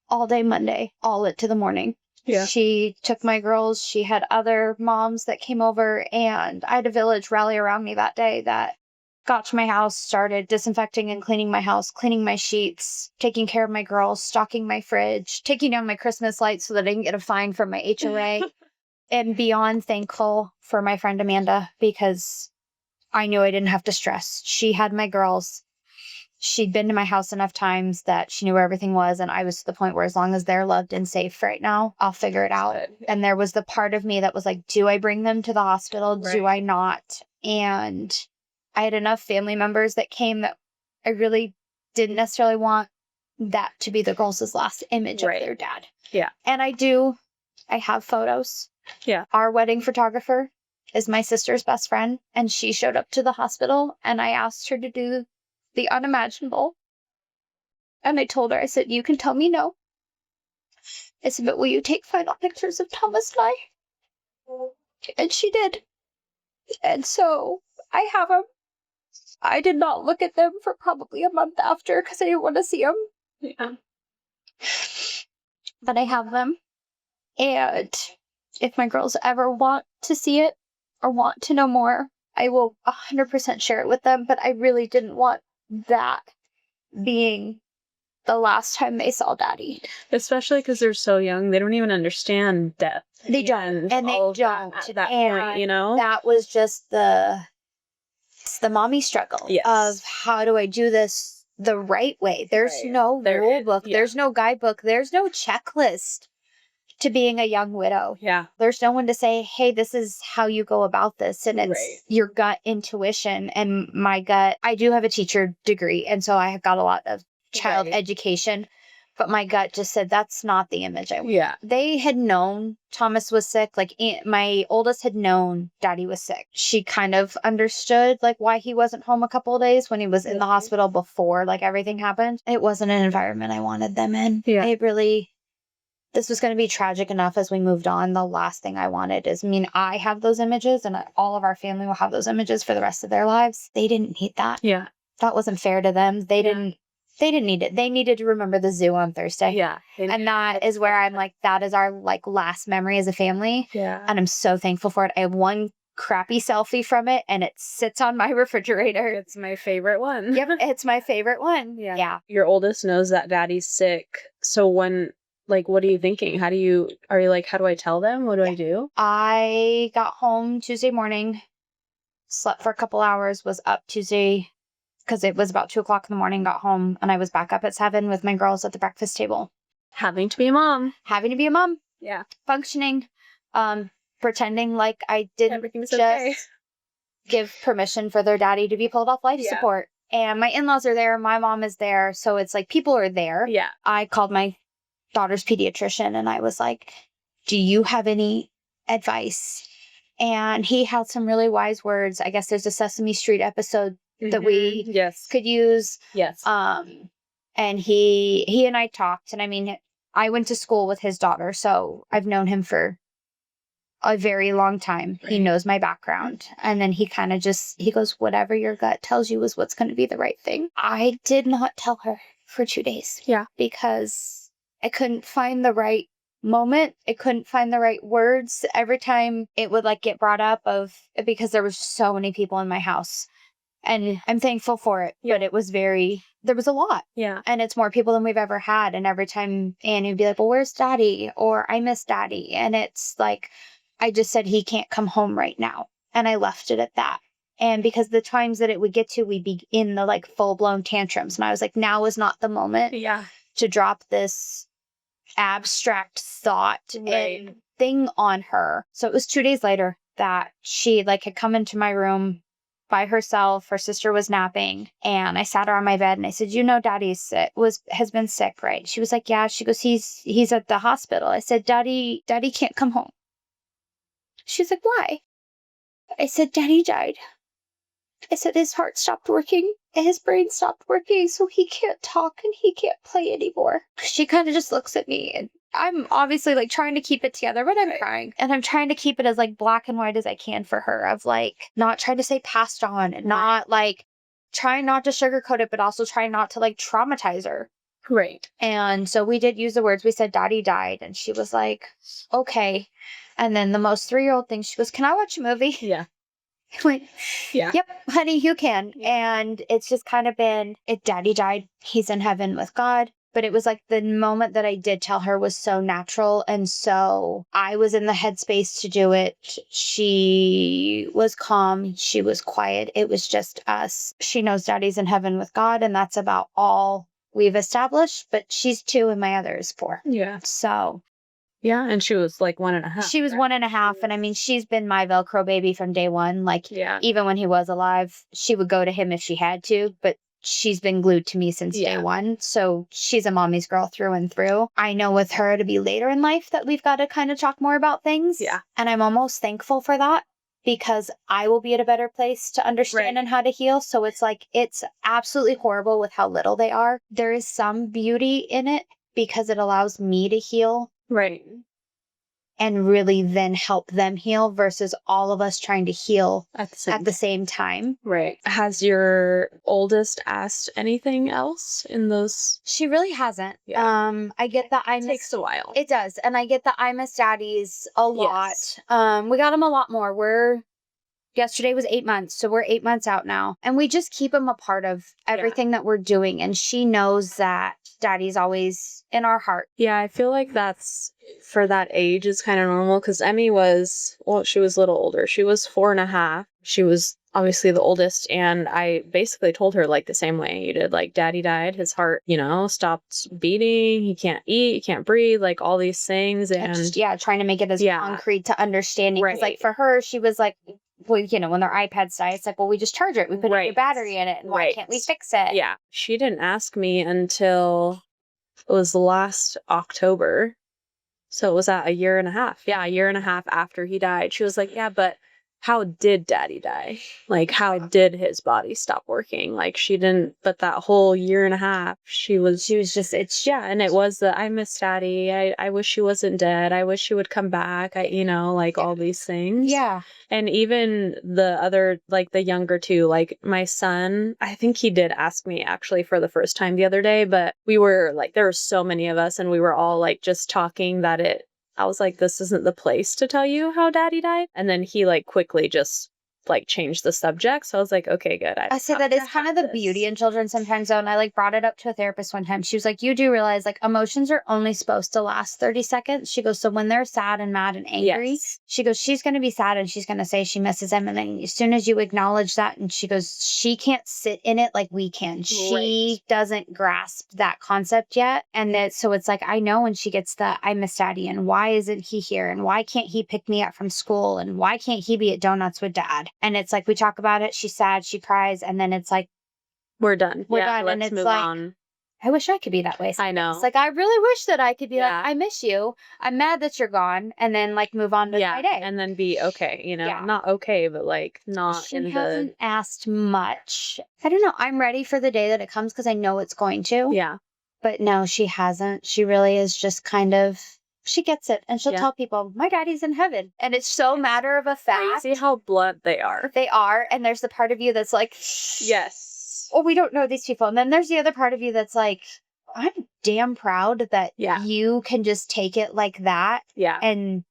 all day Monday, all to the morning. Yeah. She took my girls. She had other moms that came over, and I had a village rally around me that day that got to my house, started disinfecting and cleaning my house, cleaning my sheets, taking care of my girls, stocking my fridge, taking down my Christmas lights so that I didn't get a fine from my HOA. And beyond thankful for my friend Amanda, because I knew I didn't have to stress. She had my girls. She'd been to my house enough times that she knew where everything was. And I was to the point where as long as they're loved and safe right now, I'll figure it out. And there was the part of me that was like, do I bring them to the hospital? Right. Do I not? And I had enough family members that came that I really didn't necessarily want that to be the girls' last image of their dad. Yeah. And I have photos. Yeah. Our wedding photographer is my sister's best friend, and she showed up to the hospital, and I asked her to do the unimaginable. And I told her, I said, you can tell me no. I said, but will you take final pictures of Thomas and I? And she did. And so I have them. I did not look at them for probably a month after because I didn't want to see them. Yeah. But I have them. And if my girls ever want to see it or want to know more, I will 100% share it with them. But I really didn't want that being the last time they saw Daddy. Especially because they're so young. They don't even understand death. They don't. And they don't. At that point, you know? That was just the mommy struggle of how do I do this the right way? There's no rule book. Yeah. There's no guidebook. There's no checklist to being a young widow. Yeah. There's no one to say, hey, this is how you go about this. And it's your gut intuition. And my gut, I do have a teacher degree. And so I have got a lot of child education. But my gut just said, that's not the image I want. Yeah. They had known Thomas was sick. Like, my oldest had known Daddy was sick. She kind of understood, like, why he wasn't home a couple of days when he was in the hospital before, like, everything happened. It wasn't an environment I wanted them in. Yeah. This was going to be tragic enough as we moved on. The last thing I wanted is, I have those images, and all of our family will have those images for the rest of their lives. They didn't need that. Yeah. That wasn't fair to them. They didn't need it. They needed to remember the zoo on Thursday. Yeah. And that is where I'm like, that is our last memory as a family. Yeah. And I'm so thankful for it. I have one crappy selfie from it, and it sits on my refrigerator. It's my favorite one. Yep. It's my favorite one. Yeah. Your oldest knows that Daddy's sick. So when, what are you thinking? Are you like, how do I tell them? What do I do? I got home Tuesday morning, slept for a couple hours, was up Tuesday because it was about 2 o'clock in the morning, got home, and I was back up at 7 with my girls at the breakfast table. Having to be a mom. Yeah. functioning, pretending like I didn't Everything's just okay. give permission for their daddy to be pulled off life support. And my in-laws are there, my mom is there, so it's like people are there. Yeah. I called my daughter's pediatrician and I was like, do you have any advice? And he had some really wise words. I guess there's a Sesame Street episode that we could use. Yes. And he and I talked, and I mean, I went to school with his daughter, so I've known him for a very long time. Right. He knows my background. And then he kind of he goes, whatever your gut tells you is what's going to be the right thing. I did not tell her for 2 days. Yeah. Because I couldn't find the right moment. I couldn't find the right words. Every time it would like get brought up because there was so many people in my house. And I'm thankful for it. Yeah. But it was there was a lot. Yeah. And it's more people than we've ever had. And every time Annie would be like, well, where's daddy? Or I miss daddy. And it's like, I just said, he can't come home right now. And I left it at that. And because the times that it would get to, we'd be in the like full blown tantrums. And I was like, now is not the moment to drop this abstract thought and thing on her. So it was 2 days later that she like had come into my room by herself. Her sister was napping and I sat her on my bed and I said, you know, daddy's sick, has been sick, right? She was like, yeah. She goes, he's at the hospital. I said, daddy can't come home. She's like, why? I said, daddy died. I said, his heart stopped working and his brain stopped working, so he can't talk and he can't play anymore. She kind of just looks at me and I'm obviously like trying to keep it together, but I'm crying. And I'm trying to keep it as like black and white as I can for her, of like not trying to say passed on and not like trying not to sugarcoat it, but also trying not to like traumatize her. Right. And so we did use the words. We said, daddy died. And she was like, okay. And then the most 3-year-old thing, she goes, can I watch a movie? Yeah. I went, yeah. Yep, honey, you can. Yeah. And it's just kind of been, daddy died. He's in heaven with God. But it was like the moment that I did tell her was so natural. And so I was in the headspace to do it. She was calm. She was quiet. It was just us. She knows daddy's in heaven with God. And that's about all we've established. But she's 2 and my other is 4. Yeah. So. Yeah, and she was like 1.5. She was 1.5, and I mean, she's been my Velcro baby from day one. Like, even when he was alive, she would go to him if she had to, but she's been glued to me since day one. So she's a mommy's girl through and through. I know with her to be later in life that we've got to kind of talk more about things. Yeah. And I'm almost thankful for that because I will be at a better place to understand and how to heal. So it's like, it's absolutely horrible with how little they are. There is some beauty in it because it allows me to heal. Right. And really then help them heal versus all of us trying to heal at the same time. Right. Has your oldest asked anything else in those? She really hasn't. Yeah. I get that it takes a while. It does. And I get that I miss daddies a lot. Yes. We got him a lot more. Yesterday was 8 months, so we're 8 months out now. And we just keep him a part of everything that we're doing. And she knows that daddy's always in our heart. Yeah, I feel like that's, for that age, is kind of normal. Because Emmy she was a little older. She was 4.5. She was obviously the oldest. And I basically told her like the same way you did. Like, daddy died. His heart, stopped beating. He can't eat. He can't breathe. Like, all these things. And trying to make it as concrete to understanding. Because like for her, she was like, well, when their iPads die, it's like, well, we just charge it. We put a new battery in it. And why can't we fix it? Yeah. She didn't ask me until it was last October. So it was at 1.5 years. Yeah, 1.5 years after he died. She was like, yeah, but how did daddy die? Like, how did his body stop working? Like, she didn't, but that whole 1.5 years, she was just, and it was I miss daddy. I wish he wasn't dead. I wish he would come back. All these things. Yeah. And even the other, like the younger two, like my son, I think he did ask me actually for the first time the other day, but we were like, there were so many of us and we were all like just talking that I was like, this isn't the place to tell you how daddy died. And then he like quickly just like change the subject. So I was like, okay, good. I say that it's kind of the beauty in children sometimes, though. And I like brought it up to a therapist one time. She was like, you do realize like emotions are only supposed to last 30 seconds. She goes, so when they're sad and mad and angry, Yes. she goes, she's going to be sad and she's going to say she misses him. And then as soon as you acknowledge that, and she goes, she can't sit in it like we can. She doesn't grasp that concept yet. And that, so it's like, I know when she gets the, I miss daddy, and why isn't he here? And why can't he pick me up from school? And why can't he be at donuts with dad? And it's like, we talk about it. She's sad, she cries. And then it's like, we're done. we're yeah, done. Let's And it's move like, on. I wish I could be that way. I know. It's like, I really wish that I could be Yeah. like, I miss you. I'm mad that you're gone. And then like move on with my day. And then be okay, you know, Yeah. not okay, but like not She in hasn't asked much. I don't know. I'm ready for the day that it comes because I know it's going to. Yeah. But no, she hasn't. She really is just kind of, she gets it. And she'll tell people, my daddy's in heaven. And it's so matter of a fact. Crazy how blunt they are. They are. And there's the part of you that's like, yes. Oh, we don't know these people. And then there's the other part of you that's like, I'm damn proud that you can just take it like that. Yeah. And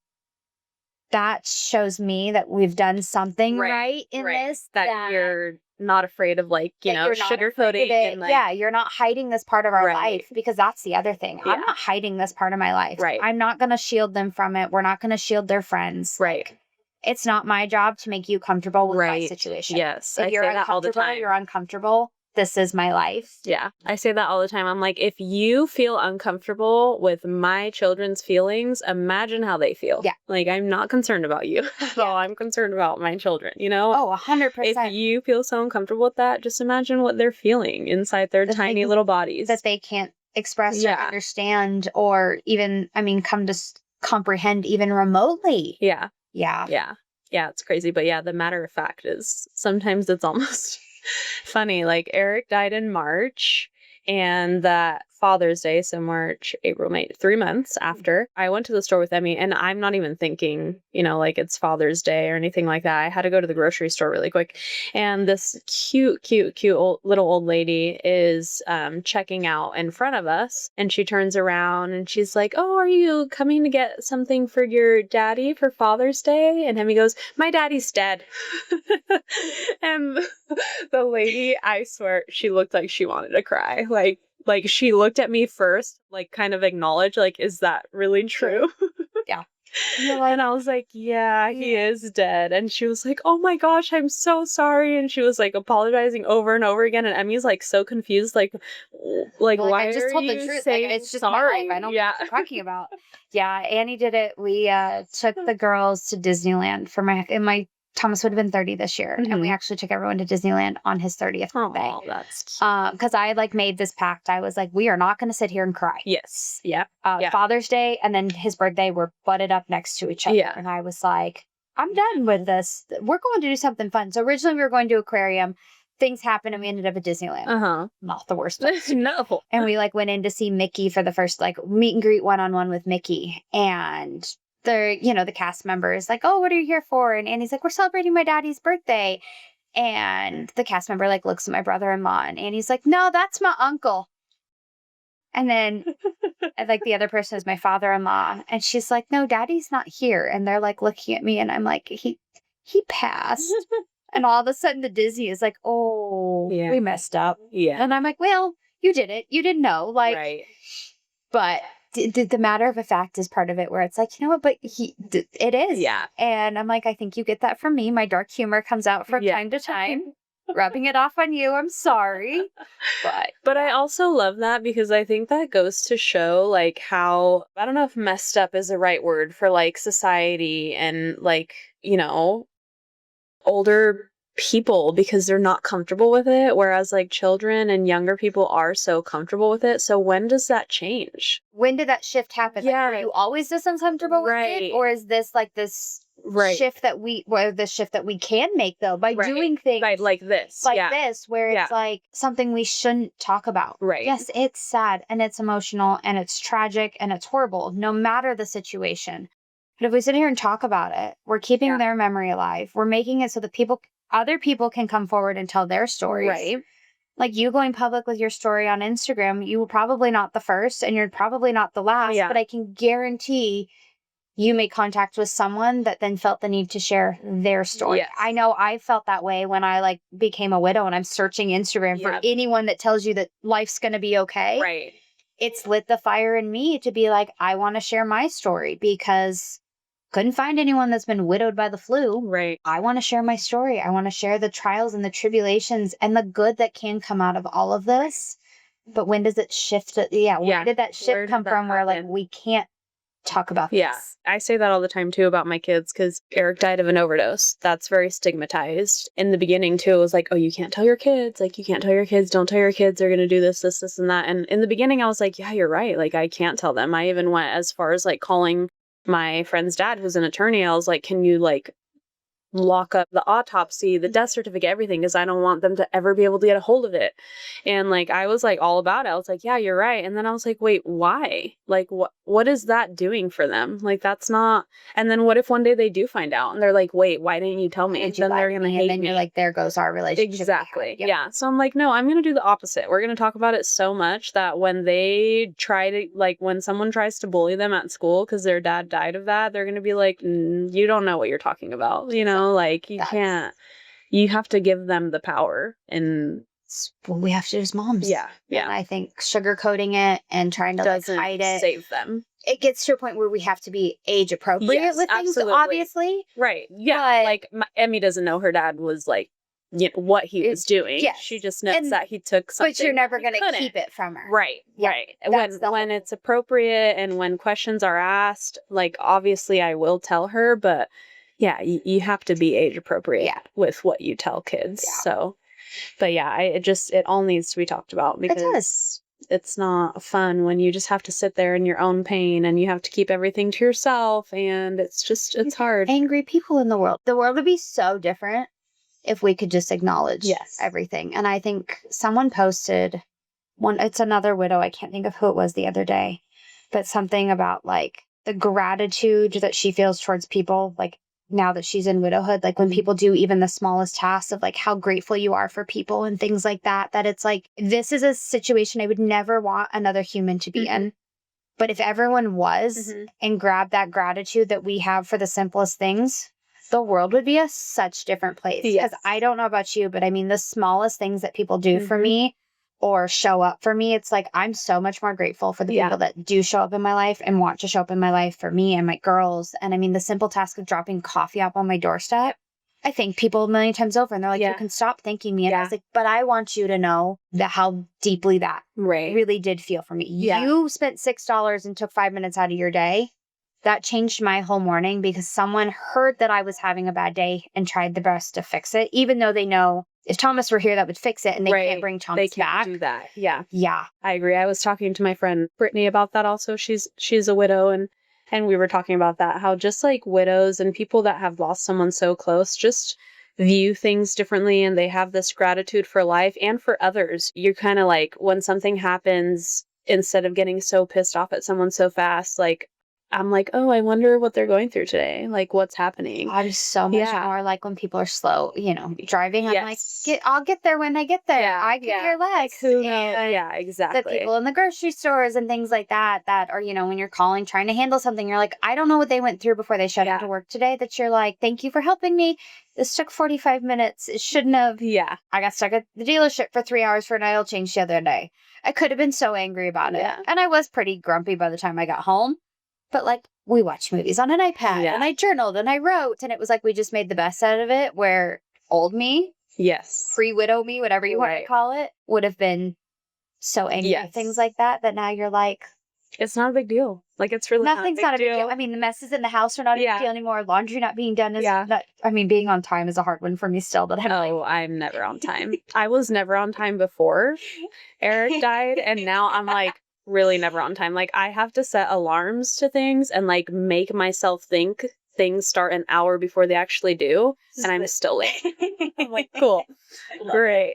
that shows me that we've done something right in this. That you're not afraid of like, you know, sugarcoating it. And like, you're not hiding this part of our life, because that's the other thing. I'm not hiding this part of my life. Right. I'm not going to shield them from it. We're not going to shield their friends. Right. Like, it's not my job to make you comfortable with my situation. Yes. If you're that all the time. You're uncomfortable. This is my life. Yeah. I say that all the time. I'm like, if you feel uncomfortable with my children's feelings, imagine how they feel. Yeah. Like, I'm not concerned about you. So I'm concerned about my children, you know? Oh, 100%. If you feel so uncomfortable with that, just imagine what they're feeling inside their tiny little bodies. That they can't express or understand or even, come to comprehend even remotely. Yeah. Yeah. Yeah. Yeah. It's crazy. But yeah, the matter of fact is sometimes it's almost funny. Like Eric died in March, and that Father's Day, so March, April, May, 3 months after, I went to the store with Emmy, and I'm not even thinking, you know, like it's Father's Day or anything like that. I had to go to the grocery store really quick, and this cute little old lady is checking out in front of us, and she turns around and she's like, "Oh, are you coming to get something for your daddy for Father's Day?" And Emmy goes, "My daddy's dead." And the lady, I swear, she looked like she wanted to cry. Like she looked at me first, like kind of acknowledged, like, is that really true? Yeah. And I was like, yeah, he is dead. And she was like, oh my gosh, I'm so sorry. And she was like apologizing over and over again. And Emmy's like so confused, like why I just told the truth. Like, it's just sorry? My life. I don't know what you're talking about. Yeah, Annie did it. We took the girls to Disneyland for my Thomas would have been 30 this year. And we actually took everyone to Disneyland on his 30th birthday. Oh, that's cute. Because I like made this pact. I was like, we are not going to sit here and cry. Yes. Yeah. Father's Day and then his birthday were butted up next to each other. Yeah. And I was like, I'm done with this. We're going to do something fun. So originally we were going to aquarium. Things happened and we ended up at Disneyland. Uh-huh. Not the worst place. No. And we like went in to see Mickey for the first like meet and greet one-on-one with Mickey. And the cast members like, "Oh, what are you here for?" And Annie's like, "We're celebrating my daddy's birthday." And the cast member like looks at my brother-in-law and Annie's like, "No, that's my uncle." And then like the other person is my father-in-law. And she's like, "No, daddy's not here." And they're like looking at me and I'm like, he passed. And all of a sudden the Disney is like, "Oh, we messed up." Yeah. And I'm like, "Well, you did it. You didn't know." Like, right. But the matter of a fact is part of it where it's like, you know what, but it is. Yeah. And I'm like, I think you get that from me. My dark humor comes out from time to time. Rubbing it off on you. I'm sorry. But I also love that because I think that goes to show like how, I don't know if messed up is the right word for like society and like, you know, older people because they're not comfortable with it, whereas like children and younger people are so comfortable with it. So when does that change? When did that shift happen? Yeah. Like, are you always this uncomfortable with it? Or is this like this shift that we can make though by doing things like this. This where it's like something we shouldn't talk about. Right. Yes, it's sad and it's emotional and it's tragic and it's horrible, no matter the situation. But if we sit here and talk about it, we're keeping their memory alive. We're making it so that other people can come forward and tell their stories. Right. Like you going public with your story on Instagram, you were probably not the first and you're probably not the last, but I can guarantee you make contact with someone that then felt the need to share their story. Yes. I know I felt that way when I like became a widow and I'm searching Instagram for anyone that tells you that life's going to be okay. Right. It's lit the fire in me to be like, I want to share my story because couldn't find anyone that's been widowed by the flu. Right. I want to share my story. I want to share the trials and the tribulations and the good that can come out of all of this. But when does it shift? Where did that shift come from where like we can't talk about this? Yeah, I say that all the time too about my kids because Eric died of an overdose. That's very stigmatized. In the beginning too, it was like, oh, you can't tell your kids. Like, you can't tell your kids. Don't tell your kids they're going to do this, this, this, and that. And in the beginning, I was like, yeah, you're right. Like, I can't tell them. I even went as far as like calling my friend's dad, who's an attorney. I was like, can you like lock up the autopsy, the death certificate, everything, because I don't want them to ever be able to get a hold of it. And like, I was like all about it. I was like, yeah, you're right. And then I was like, wait, why? Like, what is that doing for them? Like, that's not. And then what if one day they do find out and they're like, wait, why didn't you tell me? And then they're gonna hate and then me. you're like, there goes our relationship. Exactly. Yeah. So I'm like, no, I'm gonna do the opposite. We're gonna talk about it so much that when they try to, like, when someone tries to bully them at school because their dad died of that, they're gonna be like, you don't know what you're talking about. You know, like, you can't. You have to give them the power. And what we have to do as moms. Yeah. And I think sugarcoating it and trying to like, hide it save them. It gets to a point where we have to be age appropriate with things, obviously. Right. Yeah. But, like, Emmy doesn't know her dad was like, you know, what he was doing. Yes. She just knows that he took something. But you're never going to keep it from her. Right. Right. When it's appropriate and when questions are asked, like, obviously I will tell her, but yeah, you have to be age appropriate with what you tell kids. Yeah. So, but yeah, it all needs to be talked about because it's not fun when you just have to sit there in your own pain and you have to keep everything to yourself. And it's hard. Angry people in the world. The world would be so different if we could just acknowledge everything. And I think someone posted it's another widow. I can't think of who it was the other day, but something about like the gratitude that she feels towards people, like, now that she's in widowhood, like when people do even the smallest tasks of like how grateful you are for people and things like that, that it's like, this is a situation I would never want another human to be in. But if everyone was and grabbed that gratitude that we have for the simplest things, the world would be a such different place. Because I don't know about you, but I mean, the smallest things that people do for me or show up for me, it's like, I'm so much more grateful for the people that do show up in my life and want to show up in my life for me and my girls. And I mean, the simple task of dropping coffee up on my doorstep, I thank people a million times over. And they're like, you can stop thanking me. And I was like, but I want you to know that how deeply that really did feel for me. You spent $6 and took 5 minutes out of your day. That changed my whole morning because someone heard that I was having a bad day and tried the best to fix it, even though they know if Thomas were here, that would fix it, and they can't bring Thomas back. They can't do that. Yeah. Yeah. I agree. I was talking to my friend Brittany about that also. She's a widow, and we were talking about that, how just like widows and people that have lost someone so close just view things differently, and they have this gratitude for life and for others. You're kind of like, when something happens, instead of getting so pissed off at someone so fast, like, I'm like, oh, I wonder what they're going through today. Like, what's happening? I'm so much more like when people are slow, driving. I'm like, I'll get there when I get there. Yeah, I can care less. Like, who knows? Yeah, exactly. The people in the grocery stores and things like that, or, when you're calling, trying to handle something, you're like, I don't know what they went through before they shut into work today, that you're like, thank you for helping me. This took 45 minutes. It shouldn't have. Yeah. I got stuck at the dealership for 3 hours for an oil change the other day. I could have been so angry about it. And I was pretty grumpy by the time I got home. But like, we watched movies on an iPad and I journaled and I wrote, and it was like, we just made the best out of it, where old me, pre-widow me, whatever you want to call it, would have been so angry at things like that now you're like, it's not a big deal. Like, it's really nothing's not a big deal. I mean, the messes in the house are not a big deal anymore. Laundry not being done is not, I mean, being on time is a hard one for me still, but I'm never on time. I was never on time before Eric died, and now I'm like, really never on time. Like, I have to set alarms to things and like make myself think things start an hour before they actually do, and I'm still late. I'm like, cool, great.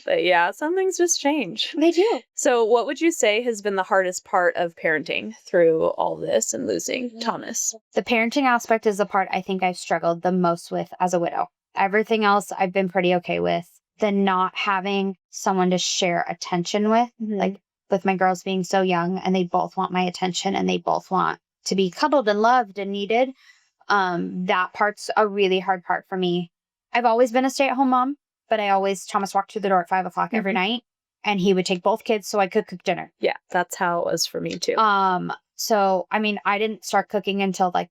But yeah, some things just change. They do. So what would you say has been the hardest part of parenting through all this and losing Thomas? The parenting aspect is the part I think I've struggled the most with as a widow. Everything else I've been pretty okay with. The not having someone to share attention with, like with my girls being so young and they both want my attention and they both want to be cuddled and loved and needed. That part's a really hard part for me. I've always been a stay-at-home mom, but Thomas walked through the door at 5:00 every night, and he would take both kids so I could cook dinner. Yeah, that's how it was for me too. So, I mean, I didn't start cooking until like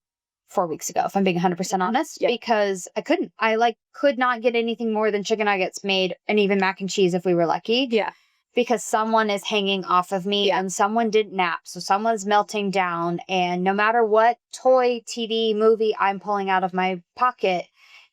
4 weeks ago, if I'm being 100% honest, because I couldn't. I could not get anything more than chicken nuggets made, and even mac and cheese if we were lucky. Yeah. Because someone is hanging off of me and someone didn't nap. So someone's melting down. And no matter what toy, TV, movie I'm pulling out of my pocket,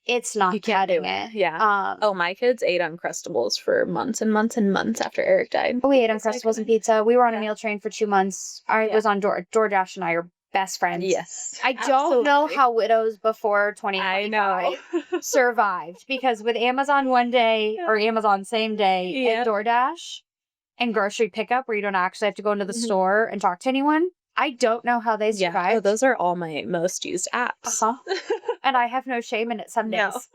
it's not cutting it. Yeah. My kids ate Uncrustables for months and months and months after Eric died. We ate Uncrustables and pizza. We were on a meal train for 2 months. I was on DoorDash, and I are best friends. Yes. I don't know how widows before 2025 survived, because with Amazon one day or Amazon same day and DoorDash and grocery pickup, where you don't actually have to go into the store and talk to anyone, I don't know how they survived. Yeah. Those are all my most used apps. And I have no shame in it some days.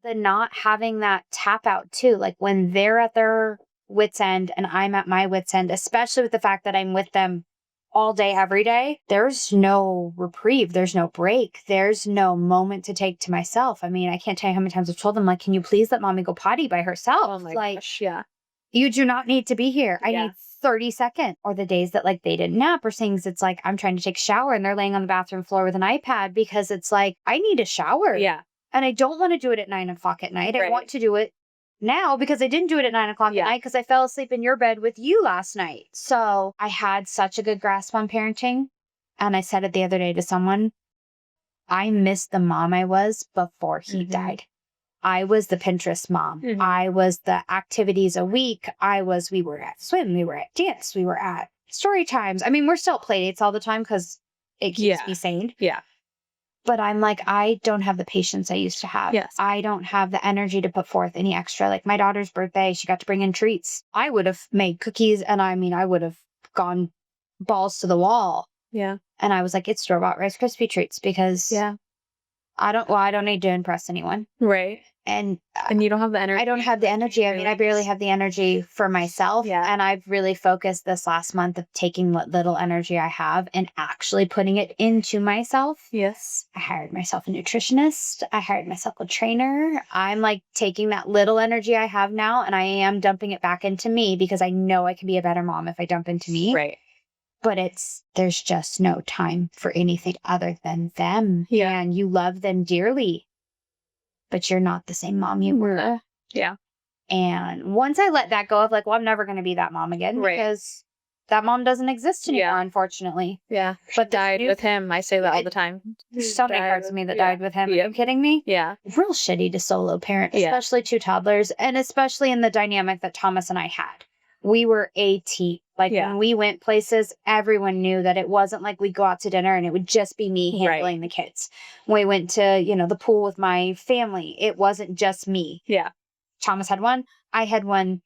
The not having that tap out too, like when they're at their wit's end and I'm at my wit's end, especially with the fact that I'm with them all day, every day, there's no reprieve. There's no break. There's no moment to take to myself. I mean, I can't tell you how many times I've told them, like, can you please let mommy go potty by herself? Oh my gosh, yeah. You do not need to be here. I need 30 seconds. Or the days that like they didn't nap, or things, it's like I'm trying to take a shower and they're laying on the bathroom floor with an iPad, because it's like, I need a shower. Yeah. And I don't want to do it at 9:00 at night. I want to do it now, because I didn't do it at 9:00 at night because I fell asleep in your bed with you last night. So I had such a good grasp on parenting. And I said it the other day to someone, I missed the mom I was before he died. I was the Pinterest mom. I was the activities a week. We were at swim, we were at dance, we were at story times. I mean, we're still at play dates all the time because it keeps me sane. Yeah. But I'm like, I don't have the patience I used to have. Yes. I don't have the energy to put forth any extra. Like my daughter's birthday, she got to bring in treats. I would have made cookies, and I mean, I would have gone balls to the wall. Yeah. And I was like, it's store-bought Rice Krispie treats, because I don't need to impress anyone. Right. And you don't have the energy. I don't have the energy. I mean, I barely have the energy for myself. Yeah. And I've really focused this last month of taking what little energy I have and actually putting it into myself. Yes. I hired myself a nutritionist. I hired myself a trainer. I'm like taking that little energy I have now, and I am dumping it back into me, because I know I can be a better mom if I dump into me. Right. But there's just no time for anything other than them. Yeah. And you love them dearly, but you're not the same mom you were. Yeah. And once I let that go of like, well, I'm never going to be that mom again, because that mom doesn't exist anymore, unfortunately. Yeah. But died with him. I say that all the time. There's so many parts of me that died with him. Are you kidding me? Yeah. Real shitty to solo parent, especially 2 toddlers, and especially in the dynamic that Thomas and I had. We were a team. Like when we went places, everyone knew that it wasn't like we'd go out to dinner and it would just be me handling the kids. When we went to, the pool with my family, it wasn't just me. Yeah. Thomas had one. I had one.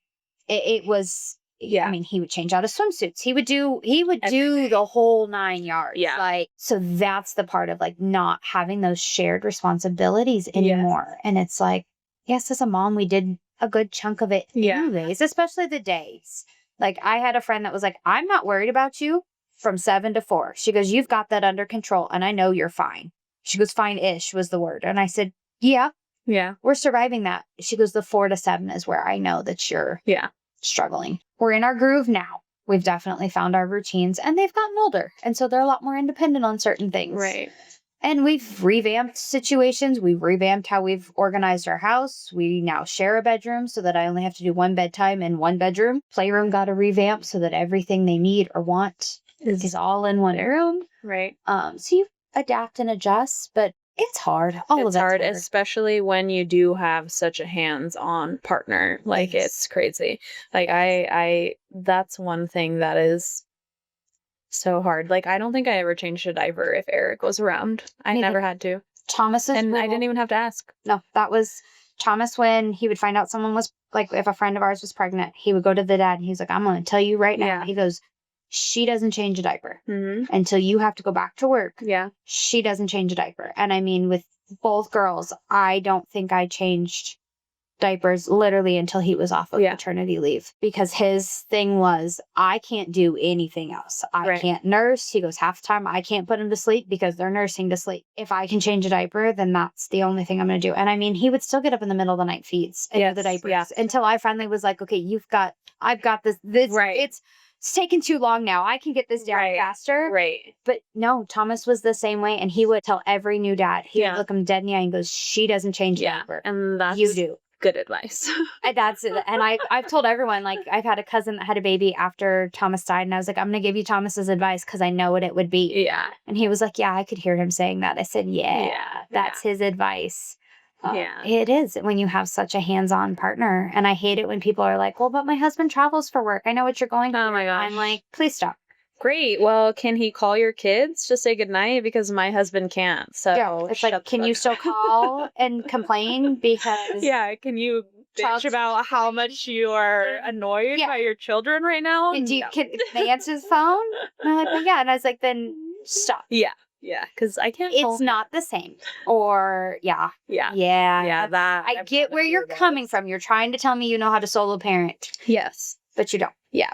It was, I mean, he would change out his swimsuits. He would do the whole 9 yards. Yeah. Like, so that's the part of like not having those shared responsibilities anymore. Yes. And it's like, yes, as a mom, we did a good chunk of it anyways, especially the days. Like I had a friend that was like, I'm not worried about you from 7 to 4. She goes, you've got that under control. And I know you're fine. She goes, fine-ish was the word. And I said, yeah, we're surviving that. She goes, the 4 to 7 is where I know that you're struggling. We're in our groove now. We've definitely found our routines, and they've gotten older. And so they're a lot more independent on certain things. Right. And we've revamped situations. We've revamped how we've organized our house. We now share a bedroom so that I only have to do one bedtime in one bedroom. Playroom got a revamp so that everything they need or want is all in one room. Right. So you adapt and adjust, but it's hard. It's hard, especially when you do have such a hands-on partner. Like it's crazy. Like I that's one thing that is so hard. Like I don't think I ever changed a diaper if Eric was around. I never had to. Thomas's, and I didn't even have to ask. No, that was Thomas. When he would find out someone was like, if a friend of ours was pregnant, he would go to the dad and he's like, I'm going to tell you right now. Yeah. He goes, she doesn't change a diaper until you have to go back to work. Yeah. She doesn't change a diaper. And I mean, with both girls, I don't think I changed diapers literally until he was off of maternity leave, because his thing was, I can't do anything else. I can't nurse. He goes, half the time I can't put him to sleep because they're nursing to sleep. If I can change a diaper, then that's the only thing I'm going to do. And I mean, he would still get up in the middle of the night feeds and do the diapers until I finally was like, okay, I've got this, it's taken too long now. I can get this down faster. Right. But no, Thomas was the same way. And he would tell every new dad, he would look him dead in the eye and goes, she doesn't change the diaper. And that's you do. Good advice. And that's it. And I've told everyone, like, I've had a cousin that had a baby after Thomas died. And I was like, I'm going to give you Thomas's advice because I know what it would be. Yeah. And he was like, yeah, I could hear him saying that. I said, that's his advice. It is when you have such a hands-on partner. And I hate it when people are like, well, but my husband travels for work. I know what you're going through. Oh my gosh. I'm like, please stop. Great. Well, can he call your kids to say goodnight? Because my husband can't. So it's like, can you still call and complain? Because can you bitch about how much you are annoyed by your children right now? And can they answer his phone? And I'm like, well, yeah. And I was like, then stop. Yeah, because I can't. It's not the same. Or that I get where you're coming from. You're trying to tell me you know how to solo parent. Yes, but you don't. Yeah.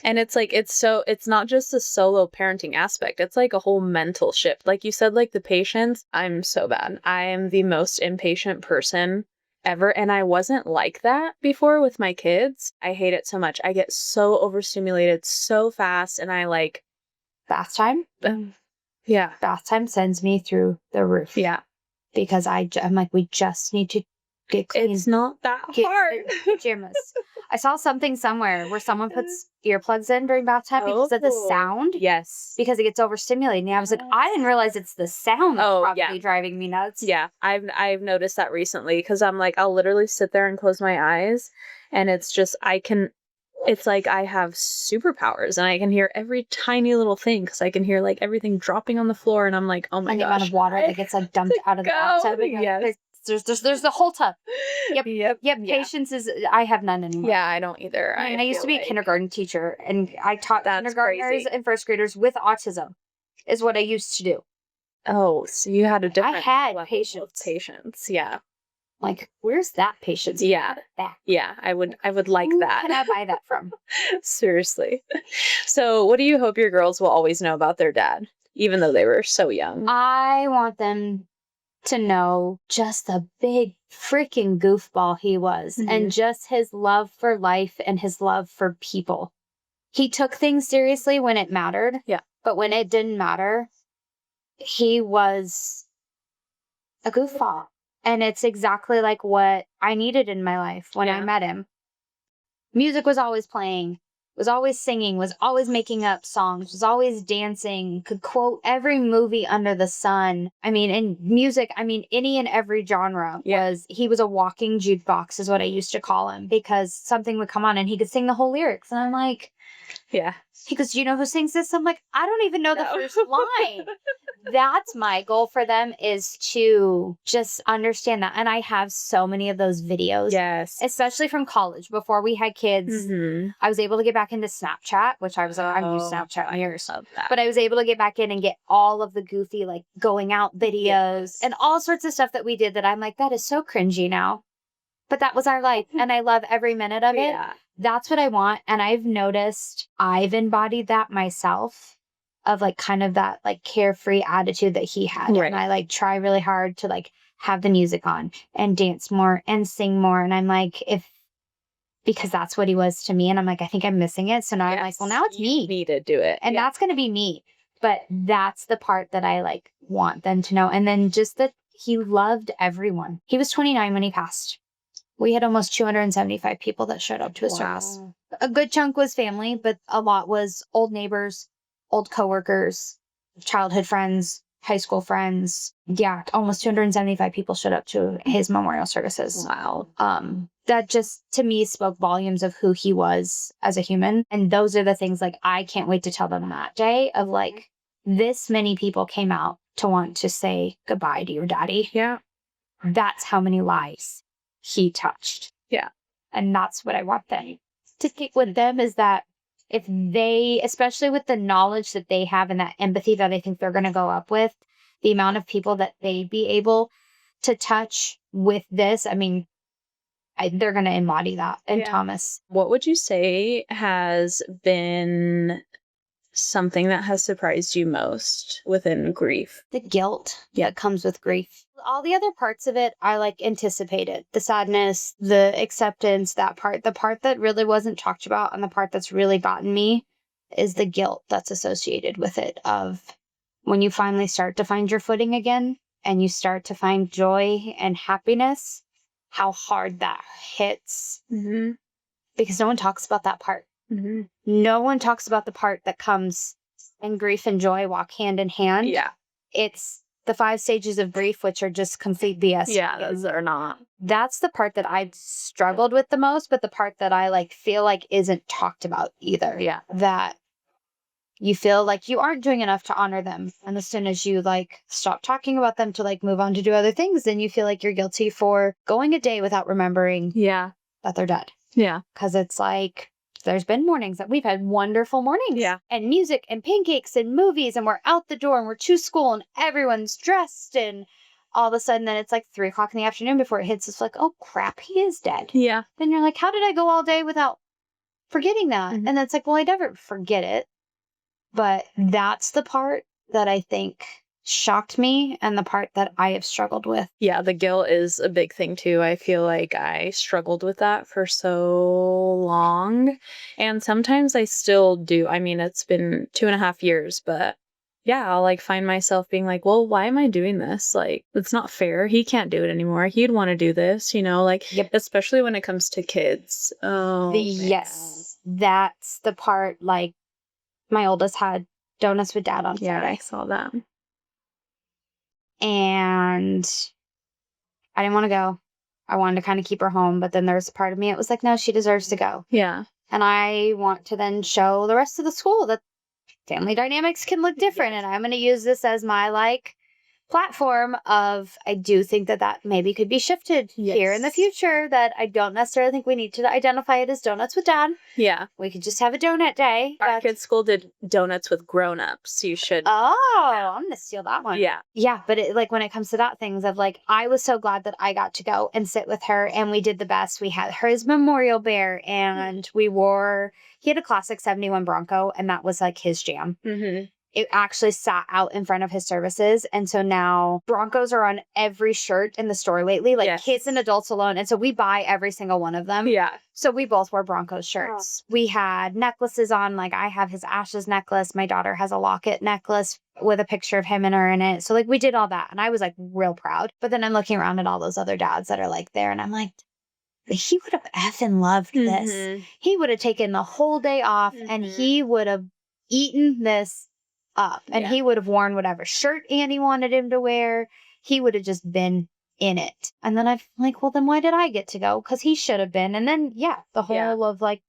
And it's like, it's not just a solo parenting aspect. It's like a whole mental shift. Like you said, like the patience, I'm so bad. I am the most impatient person ever. And I wasn't like that before with my kids. I hate it so much. I get so overstimulated so fast. And I like bath time. Bath time sends me through the roof. Yeah. Because I'm like, we just need to get clean. It's not that hard. Pajamas. I saw something somewhere where someone puts earplugs in during bath time because of the sound. Yes. Because it gets overstimulated. And I was like, I didn't realize it's the sound that's probably driving me nuts. Yeah. I've noticed that recently because I'm like, I'll literally sit there and close my eyes and it's just, it's like I have superpowers and I can hear every tiny little thing because I can hear like everything dropping on the floor and I'm like, oh my gosh. And the amount of water that gets like dumped out of the bathtub. Yes. There's the whole tub. Yep. Patience is, I have none anymore. Yeah, I don't either. I used to be a kindergarten teacher and I taught kindergartners and first graders with autism is what I used to do. Oh, so you had a different I had patience. Yeah. Like, where's that patience? Yeah. Yeah, I would like that. Who can I buy that from? Seriously. So what do you hope your girls will always know about their dad, even though they were so young? I want them to know just the big freaking goofball he was and just his love for life and his love for people. He took things seriously when it mattered. Yeah. But when it didn't matter, he was a goofball. And it's exactly like what I needed in my life when I met him. Music was always playing, was always singing, was always making up songs, was always dancing, could quote every movie under the sun. I mean, in music, any and every genre he was a walking jukebox is what I used to call him because something would come on and he could sing the whole lyrics. And I'm like, he goes, do you know who sings this? I'm like, I don't even know the first line. That's my goal for them is to just understand that. And I have so many of those videos. Yes. Especially from college. Before we had kids, I was able to get back into Snapchat, which I've used Snapchat years. But I was able to get back in and get all of the goofy, like going out videos and all sorts of stuff that we did that I'm like, that is so cringy now. But that was our life. And I love every minute of it. That's what I want. And I've noticed I've embodied that myself. Of like kind of that like carefree attitude that he had. Right. And I like try really hard to like have the music on and dance more and sing more. And I'm like, because that's what he was to me. And I'm like, I think I'm missing it. So now I'm like, well, now it's me. You need to do it. And that's going to be me. But that's the part that I like want them to know. And then just that he loved everyone. He was 29 when he passed. We had almost 275 people that showed up to his service. A good chunk was family, but a lot was old neighbors, old coworkers, childhood friends, high school friends. Yeah, almost 275 people showed up to his memorial services. Wow. That just, to me, spoke volumes of who he was as a human. And those are the things, like, I can't wait to tell them that day of, like, this many people came out to want to say goodbye to your daddy. Yeah. That's how many lives he touched. Yeah. And that's what I want them to take with them is that if they, especially with the knowledge that they have and that empathy that I think they're going to go up with, the amount of people that they'd be able to touch with this, I mean, they're going to embody that. And Thomas. What would you say has been something that has surprised you most within grief? The guilt that comes with grief. All the other parts of it, I like anticipated. The sadness, the acceptance, that part. The part that really wasn't talked about and the part that's really gotten me is the guilt that's associated with it, of when you finally start to find your footing again and you start to find joy and happiness, how hard that hits. Mm-hmm. Because no one talks about that part. Mm-hmm. No one talks about the part that comes, and grief and joy walk hand in hand. Yeah. It's the 5 stages of grief, which are just complete BS. Yeah, those are not. That's the part that I've struggled with the most, but the part that I like feel like isn't talked about either. Yeah. That you feel like you aren't doing enough to honor them. And as soon as you like stop talking about them to like move on to do other things, then you feel like you're guilty for going a day without remembering that they're dead. Yeah. Because it's like, there's been mornings that we've had wonderful mornings. Yeah. And music and pancakes and movies, and we're out the door and we're to school and everyone's dressed, and all of a sudden then it's like 3:00 in the afternoon before it hits us like, oh crap, he is dead. Yeah. Then you're like, how did I go all day without forgetting that? Mm-hmm. And it's like, well, I never forget it. But that's the part that I think shocked me and the part that I have struggled with. Yeah, the guilt is a big thing too. I feel like I struggled with that for so long. And sometimes I still do. I mean, it's been 2.5 years, but yeah, I'll like find myself being like, well, why am I doing this? Like, it's not fair. He can't do it anymore. He'd want to do this, like, especially when it comes to kids. Oh, yes, that's the part. Like, my oldest had donuts with dad on Friday. Yeah, I saw that. And I didn't want to go. I wanted to kind of keep her home. But then there's a part of me, it was like, no, she deserves to go. Yeah. And I want to then show the rest of the school that family dynamics can look different. And I'm going to use this as my like platform of, I do think that maybe could be shifted here in the future, that I don't necessarily think we need to identify it as donuts with dad. Yeah. We could just have a donut day. Our kids' school did donuts with grown-ups. You should. Oh, I'm going to steal that one. Yeah. Yeah. But it, like, when it comes to that, things of like, I was so glad that I got to go and sit with her, and we did the best. We had his memorial bear, and he had a classic 71 Bronco, and that was like his jam. Mm-hmm. It actually sat out in front of his services. And so now Broncos are on every shirt in the store lately, like kids and adults alone. And so we buy every single one of them. Yeah. So we both wore Broncos shirts. We had necklaces on, like I have his ashes necklace. My daughter has a locket necklace with a picture of him and her in it. So like we did all that. And I was like real proud. But then I'm looking around at all those other dads that are like there, and I'm like, he would have effing loved this. Mm-hmm. He would have taken the whole day off, and he would have eaten this up, and he would have worn whatever shirt Annie wanted him to wear. He would have just been in it. And then I'm like, well, then why did I get to go? Because he should have been. And then the whole of like,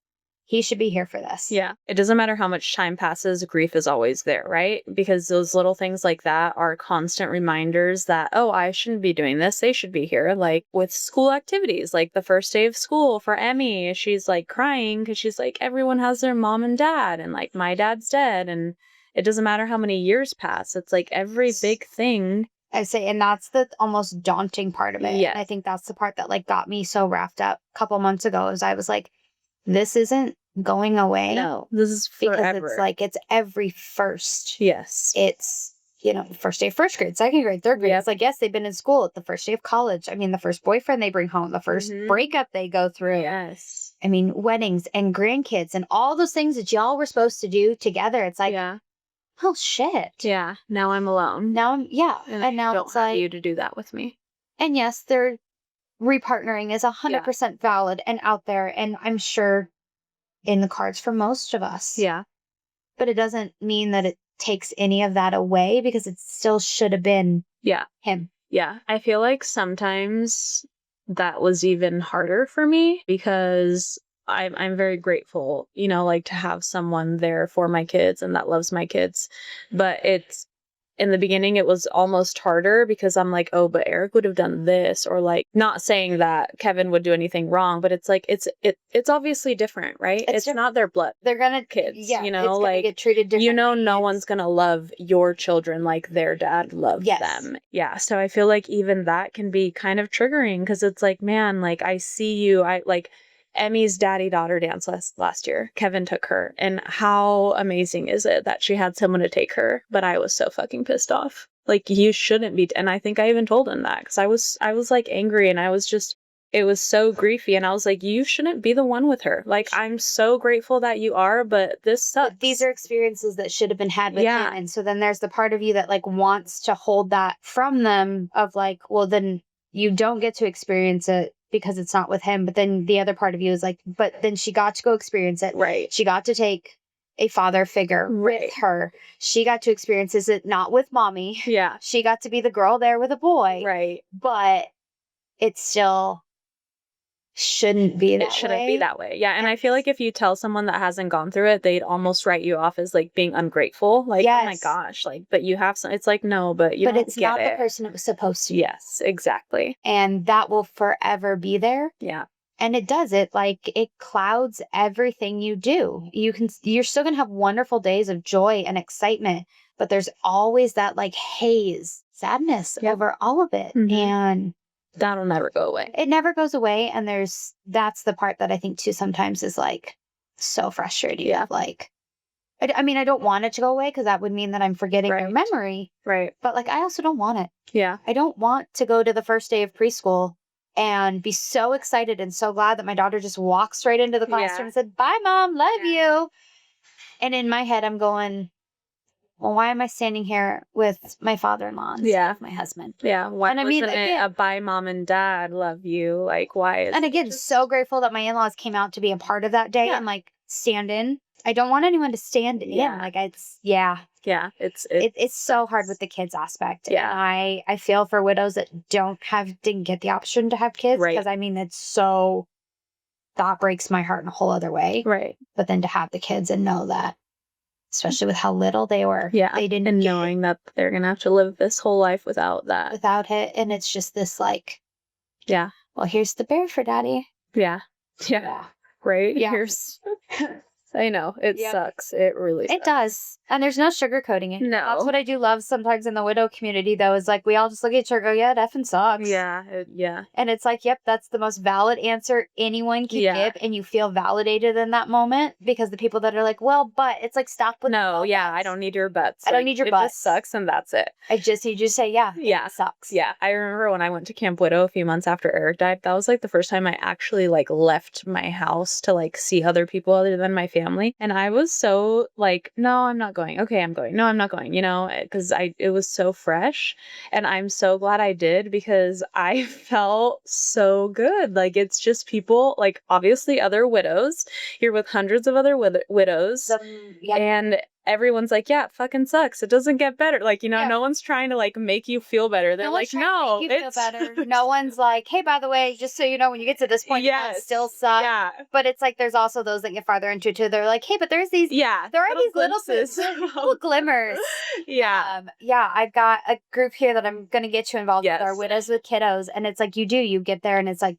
he should be here for this. Yeah. It doesn't matter how much time passes, grief is always there, right? Because those little things like that are constant reminders that, oh, I shouldn't be doing this. They should be here. Like with school activities, like the first day of school for Emmy, she's like crying because she's like, everyone has their mom and dad, and like my dad's dead. And it doesn't matter how many years pass. It's like every big thing. I say, and that's the almost daunting part of it. Yeah. I think that's the part that like got me so wrapped up a couple months ago, is I was like, this isn't going away. No, this is forever. Because it's like, it's every first. Yes. It's, first day of first grade, second grade, third grade. Yep. It's like, yes, they've been in school at the first day of college. I mean, the first boyfriend they bring home, the first breakup they go through. Yes. I mean, weddings and grandkids and all those things that y'all were supposed to do together. It's like, oh shit. Yeah. Now I'm alone. Now I'm, and now don't it's have like you to do that with me. And yes, their repartnering is 100% valid and out there, and I'm sure in the cards for most of us. Yeah. But it doesn't mean that it takes any of that away, because it still should have been him. Yeah. I feel like sometimes that was even harder for me, because I'm very grateful, like to have someone there for my kids and that loves my kids. But it's in the beginning it was almost harder because I'm like, oh, but Eric would have done this, or like, not saying that Kevin would do anything wrong, but it's like it's obviously different, right? It's not their blood. They're gonna Kids, yeah, you it's know, gonna like, get treated differently. no one's gonna love your children like their dad loved them. Yeah. So I feel like even that can be kind of triggering because it's like, man, like I see you, I like Emmy's daddy-daughter dance last year. Kevin took her. And how amazing is it that she had someone to take her? But I was so fucking pissed off. Like, you shouldn't be. And I think I even told him that because I was like angry and I was just, it was so griefy. And I was like, you shouldn't be the one with her. Like, I'm so grateful that you are, but this sucks. But these are experiences that should have been had with him. And so then there's the part of you that like wants to hold that from them of like, well, then you don't get to experience it because it's not with him. But then the other part of you is like, but then she got to go experience it. Right. She got to take a father figure with her. She got to experience it not with mommy. Yeah. She got to be the girl there with a boy. Right. But it still shouldn't be that way. It shouldn't be that way. Yeah. And I feel like if you tell someone that hasn't gone through it, they'd almost write you off as like being ungrateful. Like, oh my gosh, like, but you have some, it's like, no, but you don't it's get not it. the person it was supposed to be. Yes, exactly. And that will forever be there. Yeah. And it does it clouds everything you do. You're still going to have wonderful days of joy and excitement, but there's always that like haze, sadness over all of it. Mm-hmm. And that'll never go away. It never goes away. And that's the part that I think too sometimes is like so frustrating. Yeah. Like, I mean, I don't want it to go away because that would mean that I'm forgetting their memory. Right. But like, I also don't want it. Yeah. I don't want to go to the first day of preschool and be so excited and so glad that my daughter just walks right into the classroom and said, bye, Mom, love you. And in my head, I'm going, well, why am I standing here with my father-in-law instead of my husband? Yeah. Why wasn't it a bye, Mom and Dad, love you? Like, why is And again, so grateful that my in-laws came out to be a part of that day and like stand in. I don't want anyone to stand in. Like Yeah, it's so hard with the kids aspect. Yeah. And I feel for widows that didn't get the option to have kids. Because I mean, that breaks my heart in a whole other way. Right. But then to have the kids and know that, especially with how little they were. Yeah. They didn't. And knowing that they're going to have to live this whole life without that. Without it. And it's just this like, well, here's the bear for daddy. Yeah. Yeah. Right? Yeah. Here's... I know. It sucks. It really sucks. It does. And there's no sugarcoating it. No. That's what I do love sometimes in the widow community, though, is like we all just look at each other and go, yeah, it effing sucks. Yeah. And it's like, yep, that's the most valid answer anyone can give. And you feel validated in that moment because the people that are like, well, but it's like, stop with no, I don't need your butts. I don't need your butts. It just sucks and that's it. I just need you to say, it sucks. Yeah. I remember when I went to Camp Widow a few months after Eric died, that was like the first time I actually like left my house to like see other people other than my family. And I was so like, no, I'm not going. Okay, I'm going. No, I'm not going, because it was so fresh. And I'm so glad I did because I felt so good. Like, it's just people, like, obviously other widows. You're with hundreds of other widows. And everyone's like, yeah, it fucking sucks. It doesn't get better. Like, no one's trying to like make you feel better. They're like, no, you feel better. No one's like, hey, by the way, just so you know, when you get to this point, it still sucks. Yeah. But it's like, there's also those that get farther into it too. They're like, hey, but there's these, there are these little glimmers. Yeah. I've got a group here that I'm going to get you involved with, our widows with kiddos. And it's like, you get there and it's like,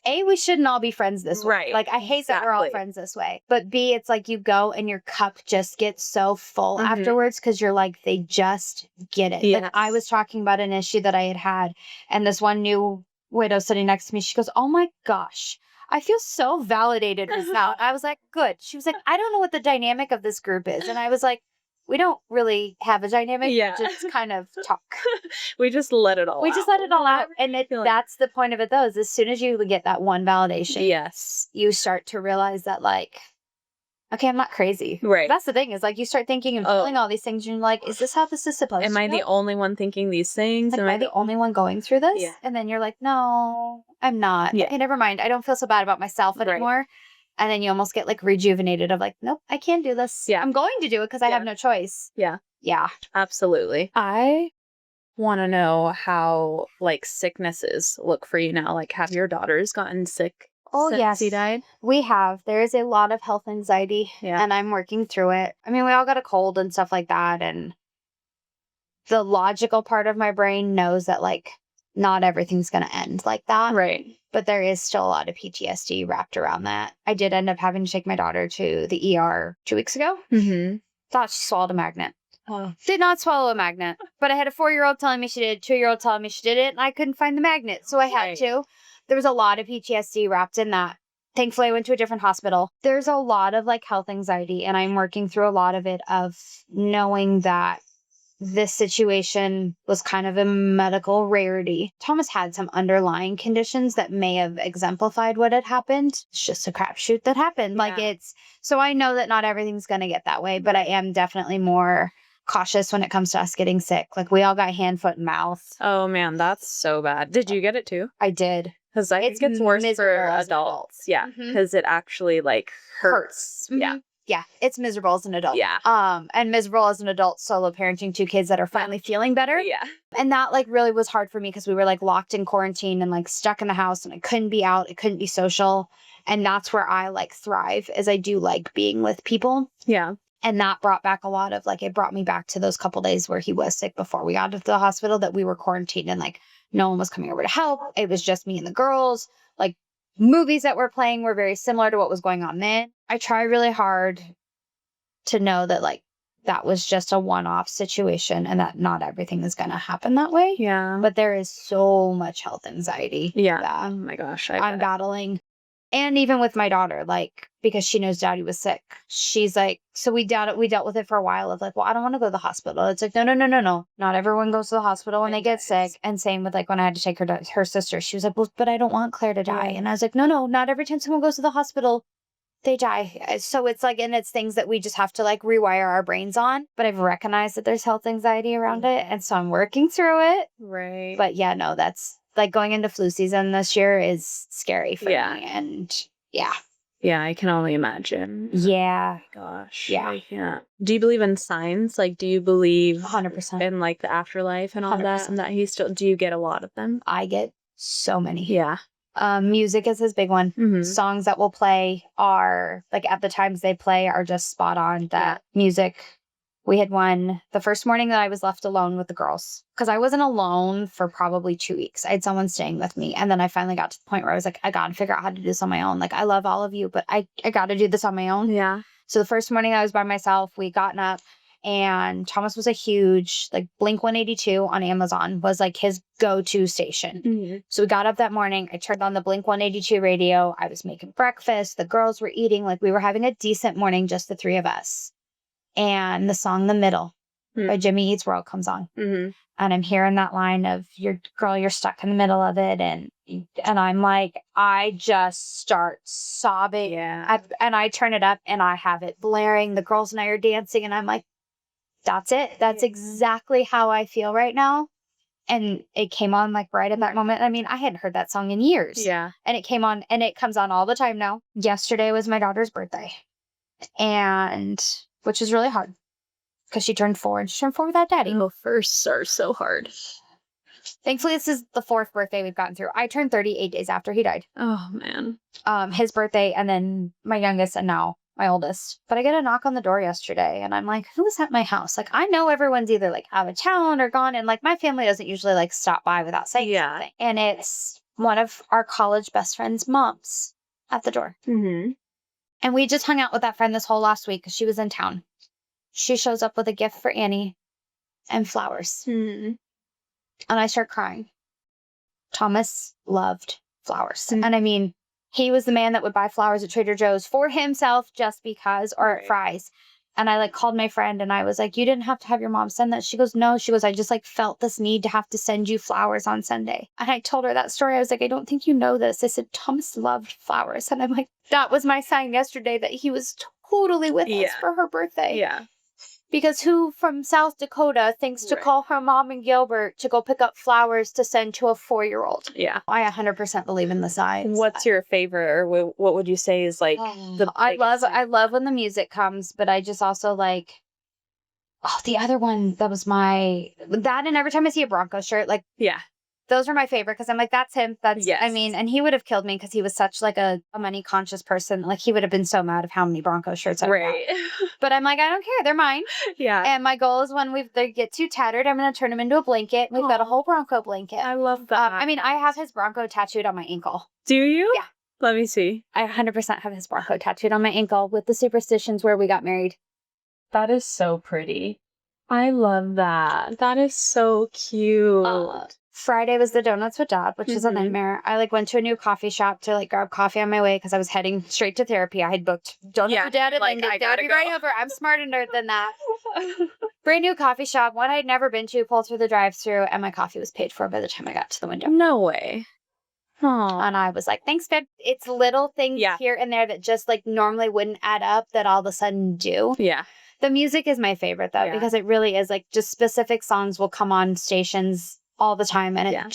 A, we shouldn't all be friends this way. Right. Like, I hate that we're all friends this way. But B, it's like you go and your cup just gets so full afterwards because you're like, they just get it. Yes. Like, I was talking about an issue that I had, and this one new widow sitting next to me, she goes, oh my gosh, I feel so validated right now. I was like, good. She was like, I don't know what the dynamic of this group is. And I was like, we don't really have a dynamic. Yeah. We just kind of talk. We just let it all out. We just let it all out. And that's the point of it, though, is as soon as you get that one validation, you start to realize that, like, okay, I'm not crazy. Right. That's the thing, is like you start thinking and feeling all these things. And you're like, is this how this is supposed to be? Am I the only one thinking these things? Like, am I the only one going through this? Yeah. And then you're like, no, I'm not. Yeah. Okay, never mind. I don't feel so bad about myself anymore. Right. And then you almost get like rejuvenated of like, nope, I can't do this. Yeah. I'm going to do it because I have no choice. Yeah. Yeah. Absolutely. I want to know how like sicknesses look for you now. Like, have your daughters gotten sick since he died? We have. There is a lot of health anxiety and I'm working through it. I mean, we all got a cold and stuff like that. And the logical part of my brain knows that like not everything's going to end like that. Right. But there is still a lot of PTSD wrapped around that. I did end up having to take my daughter to the ER 2 weeks ago. Mm-hmm. Thought she swallowed a magnet. Oh. Did not swallow a magnet, but I had a 4-year-old telling me she did, 2-year-old telling me she did it, and I couldn't find the magnet, so I had to. There was a lot of PTSD wrapped in that. Thankfully, I went to a different hospital. There's a lot of like health anxiety, and I'm working through a lot of it of knowing that this situation was kind of a medical rarity. Thomas had some underlying conditions that may have exemplified what had happened. It's just a crapshoot that happened. Yeah. So I know that not everything's going to get that way, but I am definitely more cautious when it comes to us getting sick. Like we all got hand, foot, and mouth. Oh man, that's so bad. Did you get it too? I did. Because I think it's worse for adults. Yeah. Because it actually like hurts. Mm-hmm. Yeah. Yeah, it's miserable as an adult. Yeah. And miserable as an adult solo parenting 2 kids that are finally feeling better. Yeah. And that like really was hard for me because we were like locked in quarantine and like stuck in the house and I couldn't be out. I couldn't be social. And that's where I like thrive, is I do like being with people. Yeah. And that brought back a lot of like, it brought me back to those couple days where he was sick before we got to the hospital, that we were quarantined and like no one was coming over to help. It was just me and the girls. Like movies that were playing were very similar to what was going on then. I try really hard to know that like that was just a one-off situation and that not everything is going to happen that way. Yeah. But there is so much health anxiety. Yeah. Oh my gosh. I'm battling. And even with my daughter, like, because she knows daddy was sick, she's like, so we dealt with it for a while of like, well, I don't want to go to the hospital. It's like, no. Not everyone goes to the hospital when they get sick. And same with like when I had to take her sister, she was like, well, but I don't want Claire to die. And I was like, no, not every time someone goes to the hospital, they die. So it's like, and it's things that we just have to like rewire our brains on. But I've recognized that there's health anxiety around it. And so I'm working through it. Right. But yeah, no, that's like going into flu season this year is scary for me. And yeah. Yeah, I can only imagine. Yeah. Gosh. Yeah. I can't. Do you believe in signs? Like, do you believe 100%. in like the afterlife and all 100%. that? And that he still, do you get a lot of them? I get so many. Yeah. Music is his big one. Mm-hmm. Songs that will play are like at the times they play are just spot on. That music. We had one the first morning that I was left alone with the girls, because I wasn't alone for probably 2 weeks. I had someone staying with me. And then I finally got to the point where I was like, I got to figure out how to do this on my own. Like, I love all of you, but I got to do this on my own. Yeah. So the first morning I was by myself, we gotten up and Thomas was a huge, like Blink 182 on Amazon was like his go-to station. Mm-hmm. So we got up that morning. I turned on the Blink 182 radio. I was making breakfast. The girls were eating. Like we were having a decent morning, just the 3 of us. And the song The Middle by Jimmy Eats World comes on. Mm-hmm. And I'm hearing that line of, you're stuck in the middle of it. And I'm like, I just start sobbing. Yeah. And I turn it up and I have it blaring. The girls and I are dancing. And I'm like, that's it. That's exactly how I feel right now. And it came on like right at that moment. I mean, I hadn't heard that song in years. Yeah. And it came on and it comes on all the time now. Yesterday was my daughter's birthday. And which is really hard because she turned 4 and she turned 4 without daddy. Oh, firsts are so hard. Thankfully, this is the 4th birthday we've gotten through. I turned 30 8 days after he died. Oh, man. His birthday and then my youngest and now my oldest. But I get a knock on the door yesterday and I'm like, who is at my house? Like, I know everyone's either like out of town or gone. And like my family doesn't usually like stop by without saying something. And it's one of our college best friend's moms at the door. Mm-hmm. And we just hung out with that friend this whole last week because she was in town. She shows up with a gift for Annie and flowers. Mm-hmm. And I start crying. Thomas loved flowers. Mm-hmm. And I mean, he was the man that would buy flowers at Trader Joe's for himself just because, or at Fry's. And I like called my friend and I was like, you didn't have to have your mom send that. She goes, no. She goes, I just like felt this need to have to send you flowers on Sunday. And I told her that story. I was like, I don't think you know this. I said, Thomas loved flowers. And I'm like, that was my sign yesterday that he was totally with us for her birthday. Yeah. Because who from South Dakota thinks to call her mom in Gilbert to go pick up flowers to send to a 4-year-old? Yeah. I 100% believe in the signs. What's your favorite, or what would you say is like the I love when the music comes, but I just also like, the other one that was that and every time I see a Broncos shirt, like, those are my favorite because I'm like, that's him. I mean, and he would have killed me because he was such like a money conscious person. Like he would have been so mad of how many Broncos shirts I got. But I'm like, I don't care. They're mine. Yeah. And my goal is when they get too tattered, I'm going to turn them into a blanket. We've got a whole Bronco blanket. I love that. I mean, I have his Bronco tattooed on my ankle. Do you? Yeah. Let me see. I 100% have his Bronco tattooed on my ankle with the superstitions where we got married. That is so pretty. I love that. That is so cute. Friday was the Donuts with Dad, which is a nightmare. I went to a new coffee shop to grab coffee on my way because I was heading straight to therapy. I had booked Donuts with Dad and I gotta be right over. I'm smarter than that. Brand new coffee shop, one I'd never been to, pulled through the drive-thru, and my coffee was paid for by the time I got to the window. No way. Aww. And I was like, thanks, babe. It's little things here and there that just normally wouldn't add up that all of a sudden do. Yeah. The music is my favorite though, because it really is just specific songs will come on stations all the time. And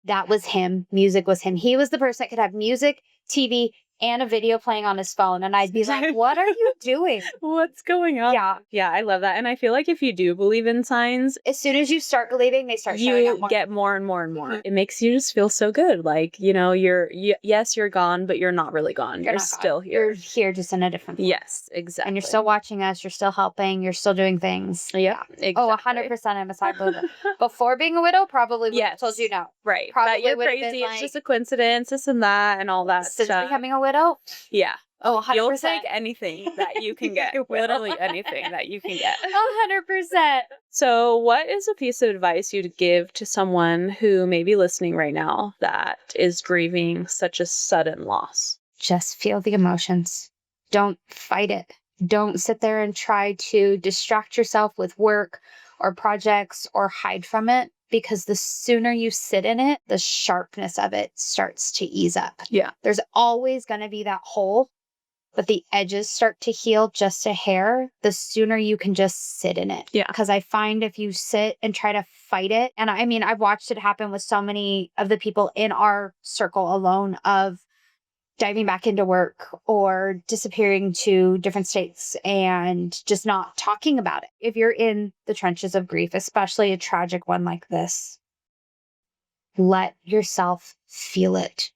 that was him. Music was him. He was the person that could have music, TV, and a video playing on his phone. And I'd be like, what are you doing? What's going on? Yeah. Yeah, I love that. And I feel like if you do believe in signs, as soon as you start believing, they start showing up more. You get more and more and more. It makes you just feel so good. You're gone, but you're not really gone. You're still here. You're here just in a different form. Yes, exactly. And you're still watching us. You're still helping. You're still doing things. Yeah, exactly. Oh, 100% I'm a side believer. Before being a widow, probably would have told you no. Right. Probably but you're crazy. It's just a coincidence, this and that, and all that since stuff. Becoming a widow? Yeah. Oh, 100%. You'll take anything that you can get. Literally anything that you can get. 100%. So what is a piece of advice you'd give to someone who may be listening right now that is grieving such a sudden loss? Just feel the emotions. Don't fight it. Don't sit there and try to distract yourself with work or projects or hide from it. Because the sooner you sit in it, the sharpness of it starts to ease up. Yeah. There's always going to be that hole, but the edges start to heal just a hair, the sooner you can just sit in it. Yeah. Because I find if you sit and try to fight it, and I mean, I've watched it happen with so many of the people in our circle alone of diving back into work or disappearing to different states and just not talking about it. If you're in the trenches of grief, especially a tragic one like this, let yourself feel it.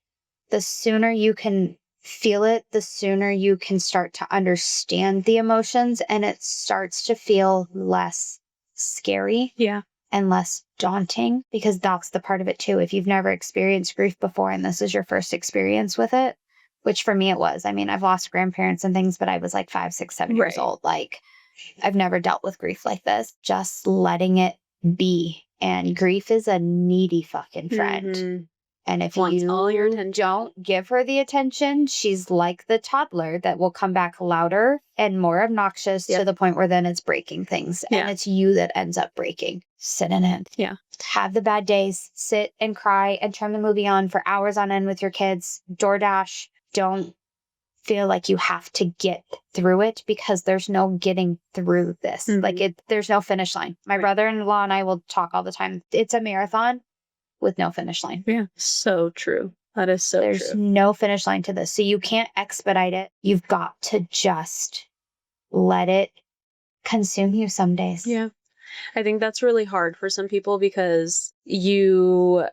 The sooner you can feel it, the sooner you can start to understand the emotions and it starts to feel less scary. Yeah. And less daunting, because that's the part of it too. If you've never experienced grief before and this is your first experience with it, which for me it was. I mean, I've lost grandparents and things, but I was 5, 6, 7 years old. I've never dealt with grief like this. Just letting it be. And grief is a needy fucking friend. Mm-hmm. And if wants all your attention. Don't give her the attention, she's like the toddler that will come back louder and more obnoxious to the point where then it's breaking things. And it's you that ends up breaking. Sit in it. Yeah. Have the bad days. Sit and cry and turn the movie on for hours on end with your kids. DoorDash. Don't feel like you have to get through it because there's no getting through this. Mm-hmm. There's no finish line. My brother-in-law and I will talk all the time. It's a marathon with no finish line. Yeah. So true. That is so true. There's no finish line to this. So you can't expedite it. You've got to just let it consume you some days. Yeah. I think that's really hard for some people because you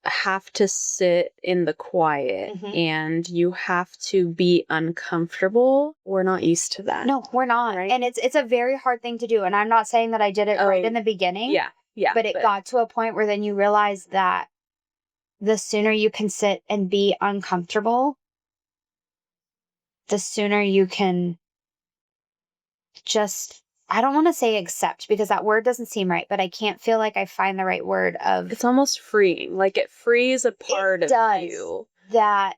have to sit in the quiet and you have to be uncomfortable. We're not used to that. No, we're not. Right? And it's a very hard thing to do. And I'm not saying that I did it right in the beginning. Yeah. Yeah. But it got to a point where then you realize that the sooner you can sit and be uncomfortable, the sooner you can just, I don't want to say accept because that word doesn't seem right, but I can't feel like I find the right word of. It's almost freeing. It frees a part of you. That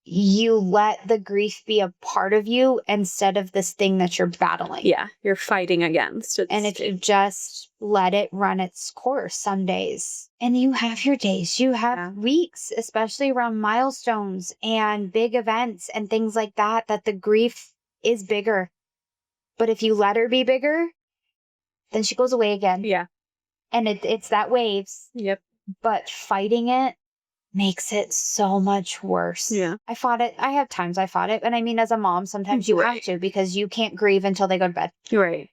you let the grief be a part of you instead of this thing that you're battling. Yeah, you're fighting against. And if you just let it run its course some days, and you have your days, you have weeks, especially around milestones and big events and things like that, that the grief is bigger. But if you let her be bigger, then she goes away again. Yeah. And it's that waves. Yep. But fighting it makes it so much worse. Yeah. I fought it. I have times I fought it. And I mean, as a mom, sometimes you have to because you can't grieve until they go to bed. Right.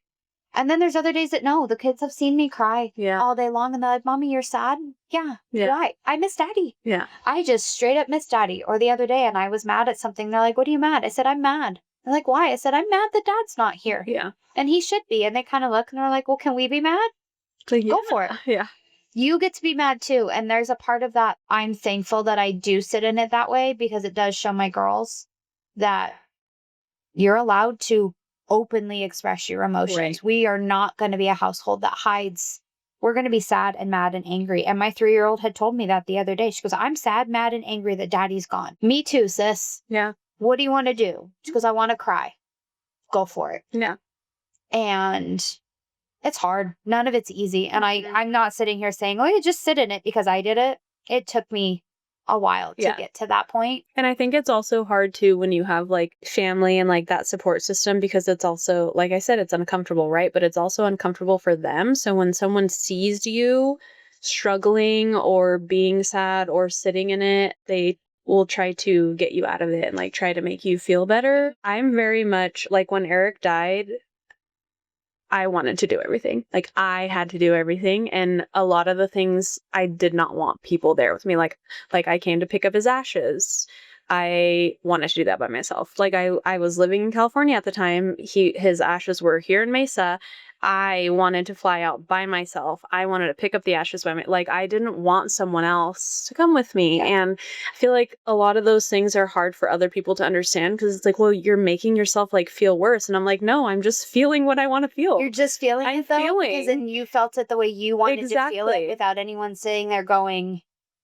And then there's other days that no, the kids have seen me cry all day long and they're like, Mommy, you're sad? Yeah. Why? I miss Daddy. Yeah. I just straight up miss Daddy. Or the other day and I was mad at something. They're like, what are you mad? I said, I'm mad. They're like, why? I said, I'm mad that Dad's not here. Yeah. And he should be. And they kind of look and they're like, well, can we be mad? Like, Go for it. Yeah. You get to be mad too. And there's a part of that. I'm thankful that I do sit in it that way because it does show my girls that you're allowed to openly express your emotions. Right. We are not going to be a household that hides. We're going to be sad and mad and angry. And my 3-year-old had told me that the other day. She goes, I'm sad, mad, and angry that Daddy's gone. Me too, sis. Yeah. What do you want to do? She goes, I want to cry. Go for it. Yeah. And it's hard. None of it's easy. And I'm not sitting here saying, oh, yeah, just sit in it because I did it. It took me a while to get to that point. And I think it's also hard too when you have like family and like that support system, because it's also, like I said, it's uncomfortable, right? But it's also uncomfortable for them. So when someone sees you struggling or being sad or sitting in it, they will try to get you out of it and like try to make you feel better. I'm very much like, when Eric died, I wanted to do everything. Like, I had to do everything. And a lot of the things I did not want people there with me. Like I came to pick up his ashes. I wanted to do that by myself. Like I was living in California at the time. His ashes were here in Mesa. I wanted to fly out by myself. I wanted to pick up the ashes by like, I didn't want someone else to come with me. And I feel like a lot of those things are hard for other people to understand, because it's like, well, you're making yourself like feel worse. And I'm like, no, I'm just feeling what I want to feel. You're just feeling it though, because then you felt it the way you wanted to feel it without anyone sitting there going,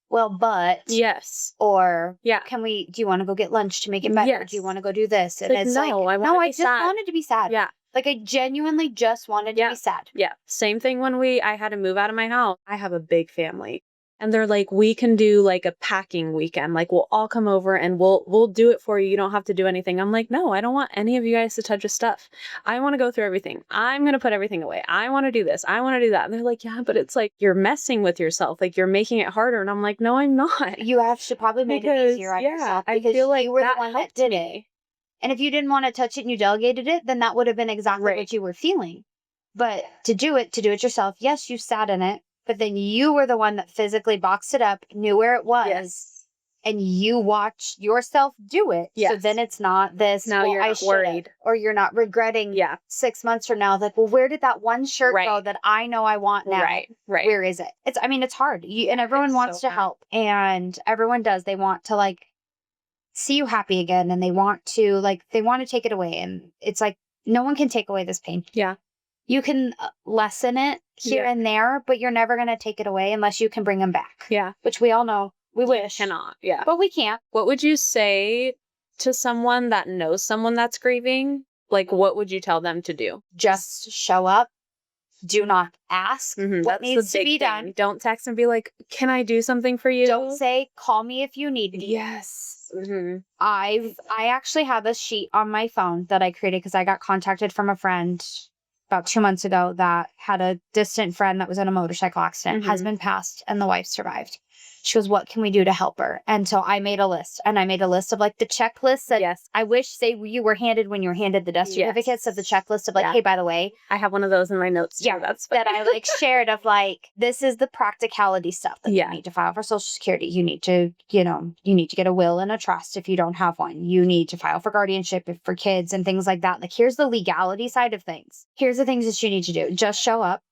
well, but yes, or yeah, do you want to go get lunch to make it better? Yes. Do you want to go do this? And like, it's no, like, I I just wanted to be sad. Yeah. Like, I genuinely just wanted to be sad. Yeah. Same thing when I had to move out of my house. I have a big family. And they're like, we can do like a packing weekend. Like, we'll all come over and we'll do it for you. You don't have to do anything. I'm like, no, I don't want any of you guys to touch your stuff. I want to go through everything. I'm going to put everything away. I want to do this. I want to do that. And they're like, yeah, but it's like, you're messing with yourself. Like, you're making it harder. And I'm like, no, I'm not. You should probably make it easier on yourself. I feel like you were that the one that did it. And if you didn't want to touch it and you delegated it, then that would have been exactly what you were feeling. But to do it yourself, yes, you sat in it, but then you were the one that physically boxed it up, knew where it was, and you watched yourself do it. So then it's not this, now you're not worried. Or you're not regretting 6 months from now, like, well, where did that one shirt go that I know I want now? Right. Where is it? It's hard. And everyone wants to help. And everyone does. They want to, like, see you happy again, and they want to take it away, and it's like, no one can take away this pain. You can lessen it here and there, but you're never going to take it away unless you can bring them back, which we all know we wish cannot, but we can't. What would you say to someone that knows someone that's grieving? Like, what would you tell them to do? Just show up. Do not ask what needs to be done. Don't text and be like, can I do something for you? Don't say, call me if you need me. Yes. I actually have a sheet on my phone that I created because I got contacted from a friend about 2 months ago that had a distant friend that was in a motorcycle accident. Husband passed and the wife survived. She goes, what can we do to help her? And so I made a list, and I made a list of like the checklists that I wish, say, you were handed when you were handed the death certificates of the checklist of like, hey, by the way, I have one of those in my notes too. That's that I like shared of like, this is the practicality stuff that you need to file for Social Security. You need to, you need to get a will and a trust if you don't have one. You need to file for guardianship for kids and things like that. Like, here's the legality side of things. Here's the things that you need to do. Just show up.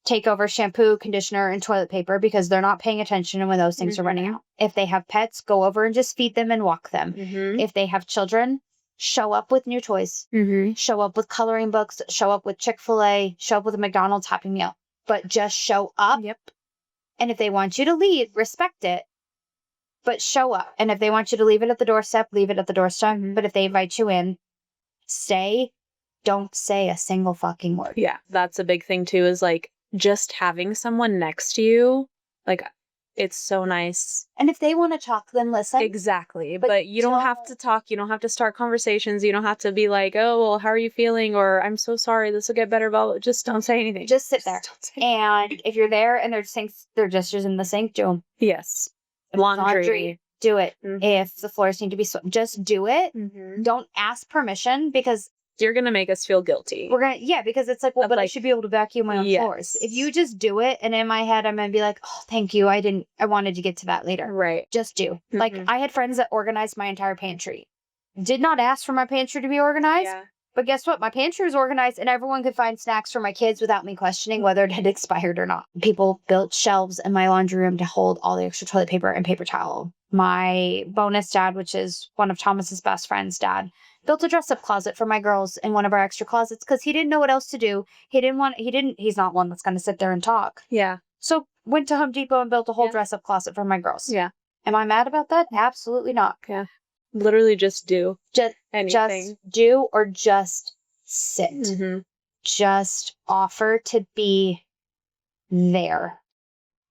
Take over shampoo, conditioner, and toilet paper because they're not paying attention when those things are running out. If they have pets, go over and just feed them and walk them. If they have children, show up with new toys. Show up with coloring books. Show up with Chick-fil-A. Show up with a McDonald's Happy Meal. But just show up. And if they want you to leave, respect it. But show up. And if they want you to leave it at the doorstep, leave it at the doorstep. But if they invite you in, stay. Don't say a single fucking word. Yeah, that's a big thing too, is like, just having someone next to you, like, it's so nice. And if they want to talk, then listen. Exactly. But you don't have to talk. You don't have to start conversations. You don't have to be like, oh, well, how are you feeling? Or I'm so sorry. This will get better. But just don't say anything. Just sit there. And if you're there and they're just in the sink, do them. Yes. Laundry. Do it. If the floors need to be swept, just do it. Don't ask permission because you're going to make us feel guilty. Because it's like, well, but I should be able to vacuum my own floors. If you just do it, and in my head, I'm going to be like, oh, thank you. I wanted to get to that later. Right. Just do. Like, I had friends that organized my entire pantry. did not ask for my pantry to be organized. Yeah. But guess what? My pantry was organized and everyone could find snacks for my kids without me questioning whether it had expired or not. People built shelves in my laundry room to hold all the extra toilet paper and paper towel. My bonus dad, which is one of Thomas's best friends' dad, built a dress-up closet for my girls in one of our extra closets because he didn't know what else to do. He's not one that's going to sit there and talk. Yeah. So went to Home Depot and built a whole Yeah. dress-up closet for my girls. Yeah. Am I mad about that? Absolutely not. Yeah. Literally just do anything. Just do or just sit. Mm-hmm. Just offer to be there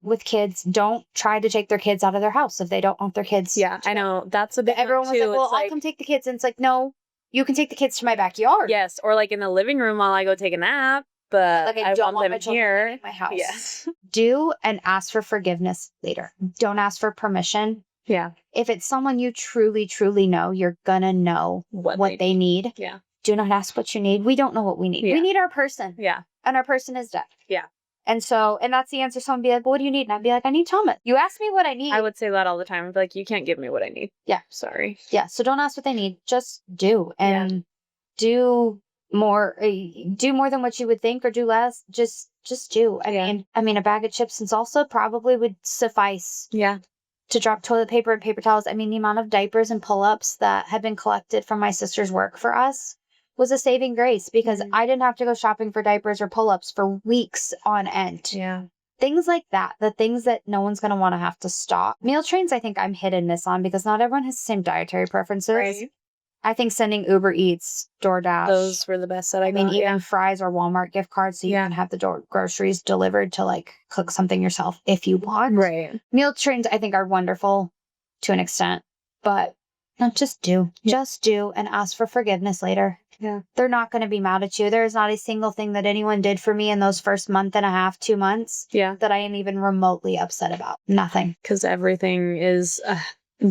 with kids. Don't try to take their kids out of their house if they don't want their kids. Yeah, I know. That's a big Everyone one was too. like, well, I'll come take the kids. And it's like, no, you can take the kids to my backyard. Yes, or like in the living room while I go take a nap, but Like, I don't want my them children here. in my house. Yes. Do and ask for forgiveness later. Don't ask for permission. Yeah. If it's someone you truly, truly know, you're gonna know what they need. Yeah. Do not ask what you need. We don't know what we need. Yeah. We need our person. Yeah. And our person is dead. Yeah. And that's the answer. Someone be like, well, what do you need? And I'd be like, I need Thomas. You ask me what I need. I would say that all the time. I'd be like, you can't give me what I need. Yeah. Sorry. Yeah. So don't ask what they need. Just do. And do more than what you would think or do less. Just do. I mean, a bag of chips and salsa probably would suffice. Yeah. To drop toilet paper and paper towels. I mean, the amount of diapers and pull-ups that had been collected from my sister's work for us was a saving grace because I didn't have to go shopping for diapers or pull-ups for weeks on end. Yeah. Things like that, the things that no one's going to want to have to stop. Meal trains, I think I'm hit and miss on because not everyone has the same dietary preferences. Right. I think sending Uber Eats, DoorDash. Those were the best that I got. Even Fry's or Walmart gift cards so you can have the groceries delivered to like cook something yourself if you want. Right. Meal trains, I think, are wonderful to an extent, but no, just do. Yeah. Just do and ask for forgiveness later. Yeah. They're not going to be mad at you. There is not a single thing that anyone did for me in those first month and a half, 2 months that I am even remotely upset about. Nothing. Because everything is a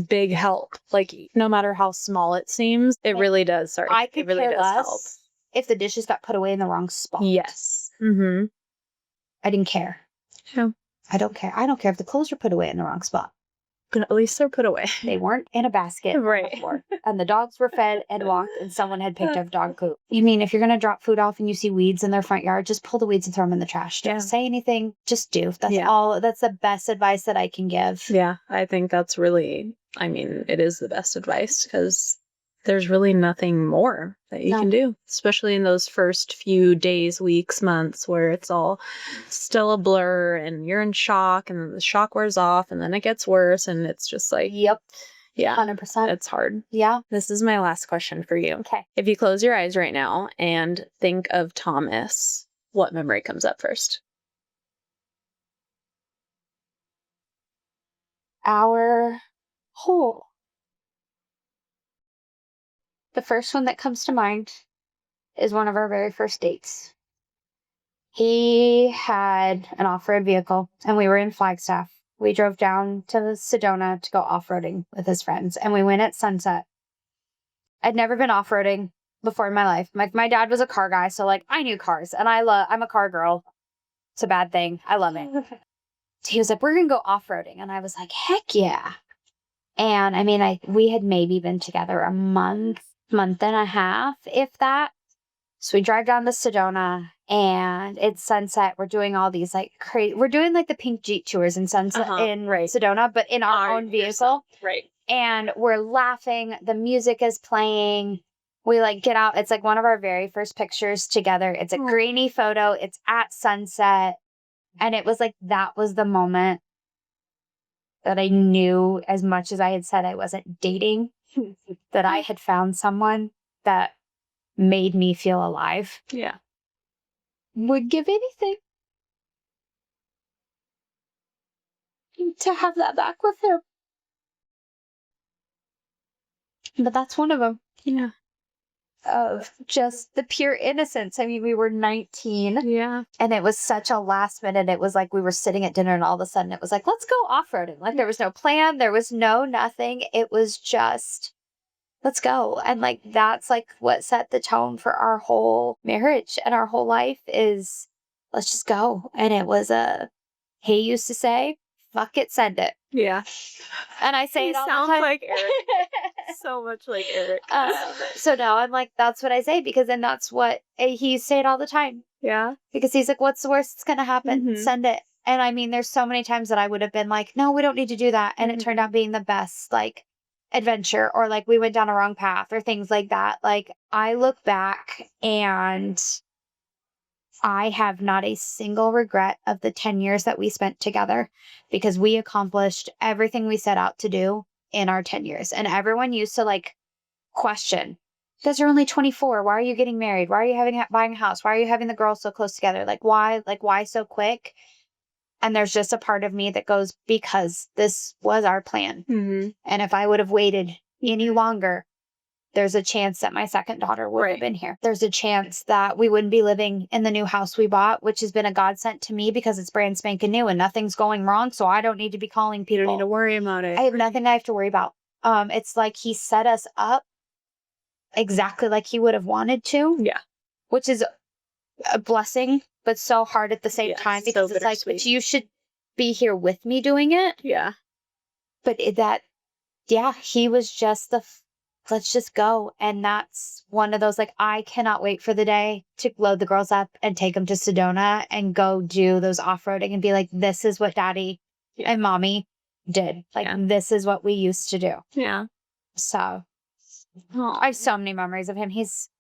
big help. Like, no matter how small it seems, it really does. Sorry. I could it really care does less help. if the dishes got put away in the wrong spot. Yes. Mm-hmm. I didn't care. Yeah. I don't care. I don't care if the clothes were put away in the wrong spot. But at least they're put away. They weren't in a basket. Right. And the dogs were fed and walked and someone had picked up dog poop. You mean if you're going to drop food off and you see weeds in their front yard, just pull the weeds and throw them in the trash. Don't say anything. Just do. That's all. That's the best advice that I can give. Yeah. I think that's really, it is the best advice because there's really nothing more that you can do, especially in those first few days, weeks, months where it's all still a blur and you're in shock and then the shock wears off and then it gets worse and it's just like, yep. Yeah. 100%. It's hard. Yeah. This is my last question for you. Okay. If you close your eyes right now and think of Thomas, what memory comes up first? Our whole. The first one that comes to mind is one of our very first dates. He had an off-road vehicle and we were in Flagstaff. We drove down to Sedona to go off-roading with his friends and we went at sunset. I'd never been off-roading before in my life. My dad was a car guy, so like I knew cars and I'm a car girl. It's a bad thing. I love it. He was like, we're going to go off-roading. And I was like, heck yeah. And we had maybe been together a month and a half, if that. So we drive down to Sedona and it's sunset. We're doing all these like crazy, we're doing like the pink Jeep tours in sunset in Sedona, but in our own vehicle. Right. And we're laughing. The music is playing. We like get out. It's like one of our very first pictures together. It's a grainy photo. It's at sunset. And it was like, that was the moment that I knew, as much as I had said I wasn't dating, that I had found someone that made me feel alive. Yeah. Would give anything to have that back with him. But that's one of them. Yeah. Of just the pure innocence. I mean, we were 19. Yeah. And it was such a last minute. It was like we were sitting at dinner and all of a sudden it was like, let's go off-roading. Like there was no plan. There was nothing. It was just, let's go. And like, that's like what set the tone for our whole marriage and our whole life is let's just go. And it was he used to say, fuck it, send it. Yeah. And I say it all the time. Sounds like Eric. So much like Eric. So now I'm like, that's what I say, because then that's what he say it all the time. Yeah. Because he's like, what's the worst that's going to happen? Mhm. Send it. And I mean, there's so many times that I would have been like, no, we don't need to do that. And it turned out being the best, like, adventure, or like we went down a wrong path or things like that. Like, I look back and I have not a single regret of the 10 years that we spent together, because we accomplished everything we set out to do in our 10 years. And everyone used to like question, because you're only 24. Why are you getting married? Why are you buying a house? Why are you having the girls so close together? Like, why so quick? And there's just a part of me that goes, because this was our plan. Mm-hmm. And if I would have waited any longer, there's a chance that my second daughter would have been here. There's a chance that we wouldn't be living in the new house we bought, which has been a godsend to me because it's brand spanking new and nothing's going wrong. So I don't need to be calling people. You don't need to worry about it. I have nothing I have to worry about. It's like he set us up exactly like he would have wanted to. Yeah. Which is a blessing, but so hard at the same time, because so it's like, but you should be here with me doing it. Yeah. But he was just let's just go. And that's one of those, like, I cannot wait for the day to load the girls up and take them to Sedona and go do those off-roading and be like, this is what daddy and mommy did. Like, this is what we used to do. Yeah. So I have so many memories of him. He's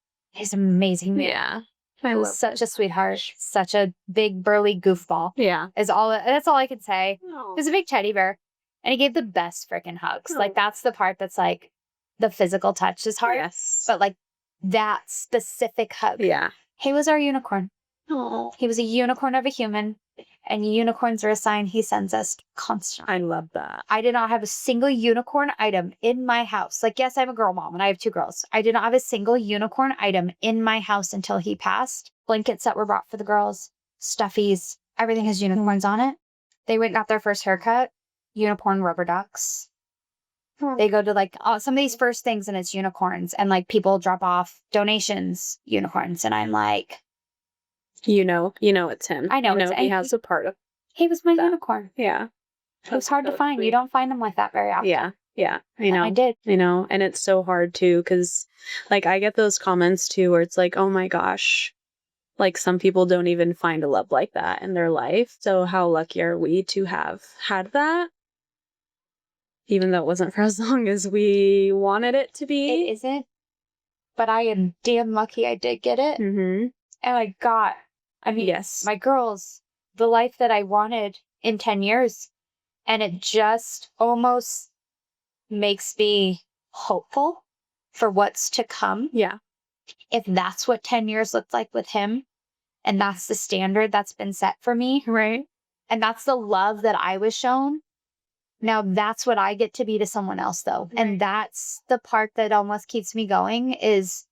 amazing, man. Yeah. He was such a sweetheart, such a big burly goofball. Yeah. That's all I can say. Oh. He was a big teddy bear, and he gave the best freaking hugs. Oh. Like, that's the part that's like, the physical touch is hard. Yes. But like that specific hug. Yeah. He was our unicorn. Oh. He was a unicorn of a human, and unicorns are a sign he sends us constantly. I love that. I did not have a single unicorn item in my house. Like, yes, I'm a girl mom and I have 2 girls. I did not have a single unicorn item in my house until he passed. Blankets that were brought for the girls, stuffies, everything has unicorns on it. They went and got their first haircut, unicorn rubber ducks. They go to like some of these first things and it's unicorns, and like people drop off donations, unicorns. And I'm like, you know, it's him. I know, he has a part of. He was my unicorn. Yeah. It was hard to find. Sweet. You don't find them like that very often. Yeah. Yeah. I know. And I did. And it's so hard too, because like I get those comments too where it's like, oh my gosh, like some people don't even find a love like that in their life. So how lucky are we to have had that? Even though it wasn't for as long as we wanted it to be. It isn't. But I am damn lucky I did get it. Mm-hmm. And yes, my girls, the life that I wanted in 10 years. And it just almost makes me hopeful for what's to come. Yeah. If that's what 10 years looked like with him, and that's the standard that's been set for me. Right. And that's the love that I was shown. Now that's what I get to be to someone else, though. Right. And that's the part that almost keeps me going is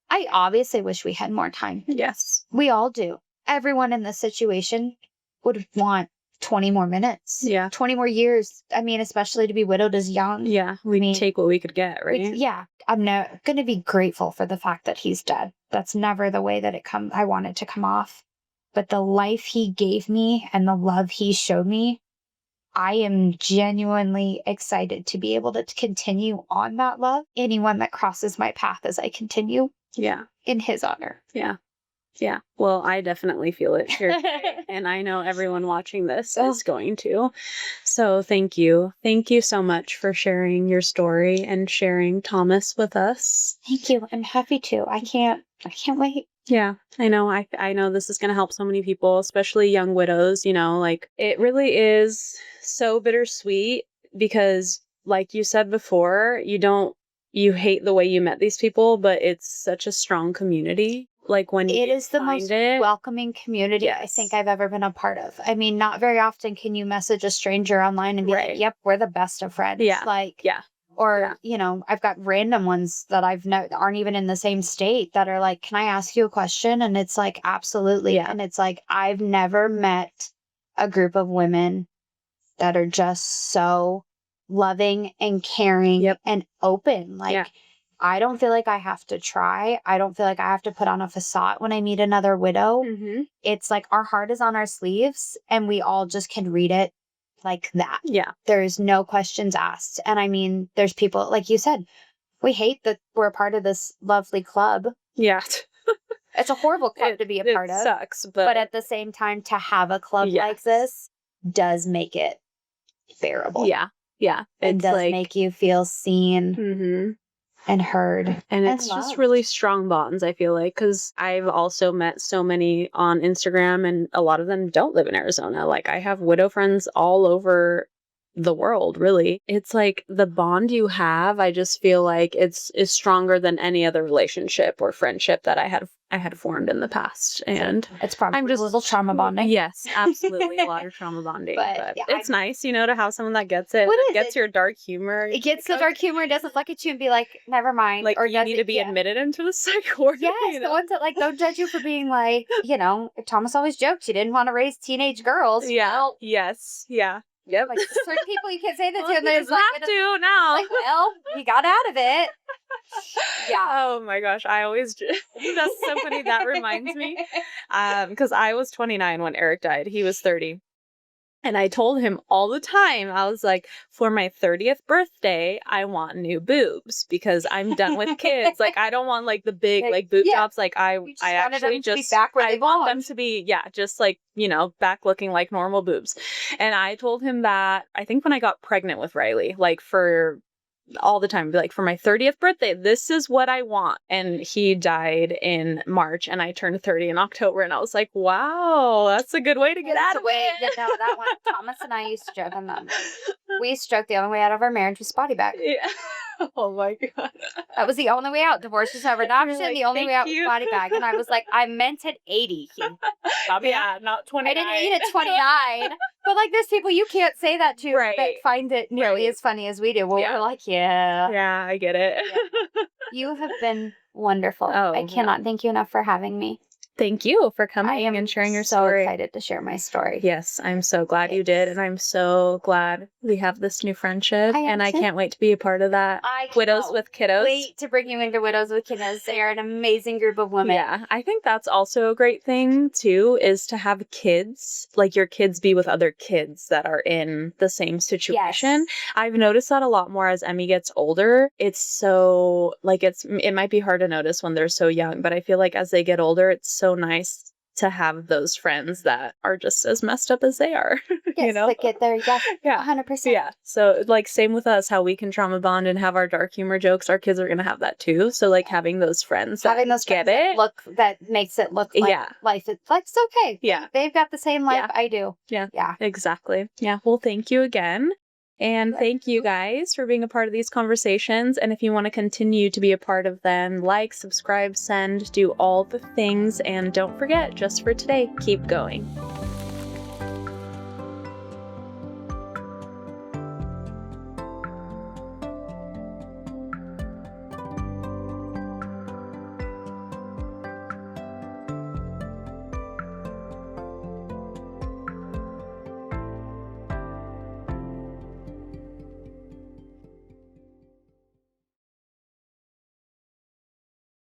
I obviously wish we had more time. Yes. We all do. Everyone in this situation would want 20 more minutes. Yeah. 20 more years. I mean, especially to be widowed as young. Yeah. We take what we could get, right? Yeah. I'm going to be grateful for the fact that he's dead. That's never the way that I want it to come off. But the life he gave me and the love he showed me, I am genuinely excited to be able to continue on that love. Anyone that crosses my path as I continue. Yeah. In his honor. Yeah. Yeah. Well, I definitely feel it here today, and I know everyone watching this is going to. So thank you. Thank you so much for sharing your story and sharing Thomas with us. Thank you. I'm happy to. I can't wait. Yeah, I know. I know this is going to help so many people, especially young widows, like it really is so bittersweet because like you said before, you hate the way you met these people, but it's such a strong community. Like when it is the most welcoming community I think I've ever been a part of. I mean, not very often can you message a stranger online and be like, yep, we're the best of friends. Yeah. Or, I've got random ones that aren't even in the same state that are like, can I ask you a question? And it's like, absolutely. Yeah. And it's like, I've never met a group of women that are just so loving and caring and open. Like, I don't feel like I have to try. I don't feel like I have to put on a facade when I meet another widow. Mm-hmm. It's like our heart is on our sleeves and we all just can read it like that. Yeah. There's no questions asked. And I mean, there's people, like you said, we hate that we're a part of this lovely club. Yeah. It's a horrible club to be a part of. It sucks, but at the same time, to have a club like this does make it bearable. Yeah. Yeah. It does make you feel seen and heard. And it's just really strong bonds, I feel like, because I've also met so many on Instagram, and a lot of them don't live in Arizona. Like, I have widow friends all over the world, really. It's like the bond you have, I just feel like is stronger than any other relationship or friendship that I had formed in the past. And it's probably a little trauma bonding. Yes, absolutely. A lot of trauma bonding. But yeah, it's nice, to have someone that gets it. Gets your dark humor. It gets the dark humor, doesn't look at you and be like, never mind. Like, or you need to be admitted into the psych ward. Yes, the ones that like don't judge you for being like, Thomas always joked you didn't want to raise teenage girls. Yeah. Well, yes. Yeah. Yep. Like, certain people you can't say that to, and there's have to now. Like, well, you got out of it. Yeah. Oh my gosh, I always that's so funny. That reminds me, because I was 29 when Eric died. He was 30. And I told him all the time, I was like, for my 30th birthday, I want new boobs because I'm done with kids. Like, I don't want like the big like boob jobs. Like, I actually just I want them to be just like, back looking like normal boobs. And I told him that, I think when I got pregnant with Riley, like for all the time, be like, for my 30th birthday, this is what I want. And he died in March, and I turned 30 in October, and I was like, wow, that's a good way to get out of it. No, that one, Thomas and I used to joke on that. We used to joke the only way out of our marriage was spotty bag. Yeah. Oh my God. That was the only way out. Divorce was never an option. Like, the only way out was body bag. And I was like, I meant at 80. Yeah, not 29. I didn't mean at 29. But like, there's people you can't say that to that find it nearly as funny as we do. Well, we're like, yeah. Yeah, I get it. Yeah. You have been wonderful. I cannot thank you enough for having me. Thank you for coming and sharing your story. I'm so excited to share my story. Yes, I'm so glad you did. And I'm so glad we have this new friendship. I can't wait to be a part of that. Widows with Kiddos. Wait to bring you into Widows with Kiddos. They are an amazing group of women. Yeah, I think that's also a great thing, too, is to have kids, like your kids be with other kids that are in the same situation. Yes. I've noticed that a lot more as Emmy gets older. It's so, like, it might be hard to notice when they're so young, but I feel like as they get older, it's so nice to have those friends that are just as messed up as they are. Yes, that get there. Yeah, 100%. Yeah. So like, same with us, how we can trauma bond and have our dark humor jokes. Our kids are gonna have that too. So like, having those friends that get it, that makes it look like life. It's like, it's okay. Yeah, they've got the same life I do. Yeah. Exactly. Yeah. Well, thank you again. And thank you guys for being a part of these conversations. And if you want to continue to be a part of them, like, subscribe, send, do all the things. And don't forget, just for today, keep going.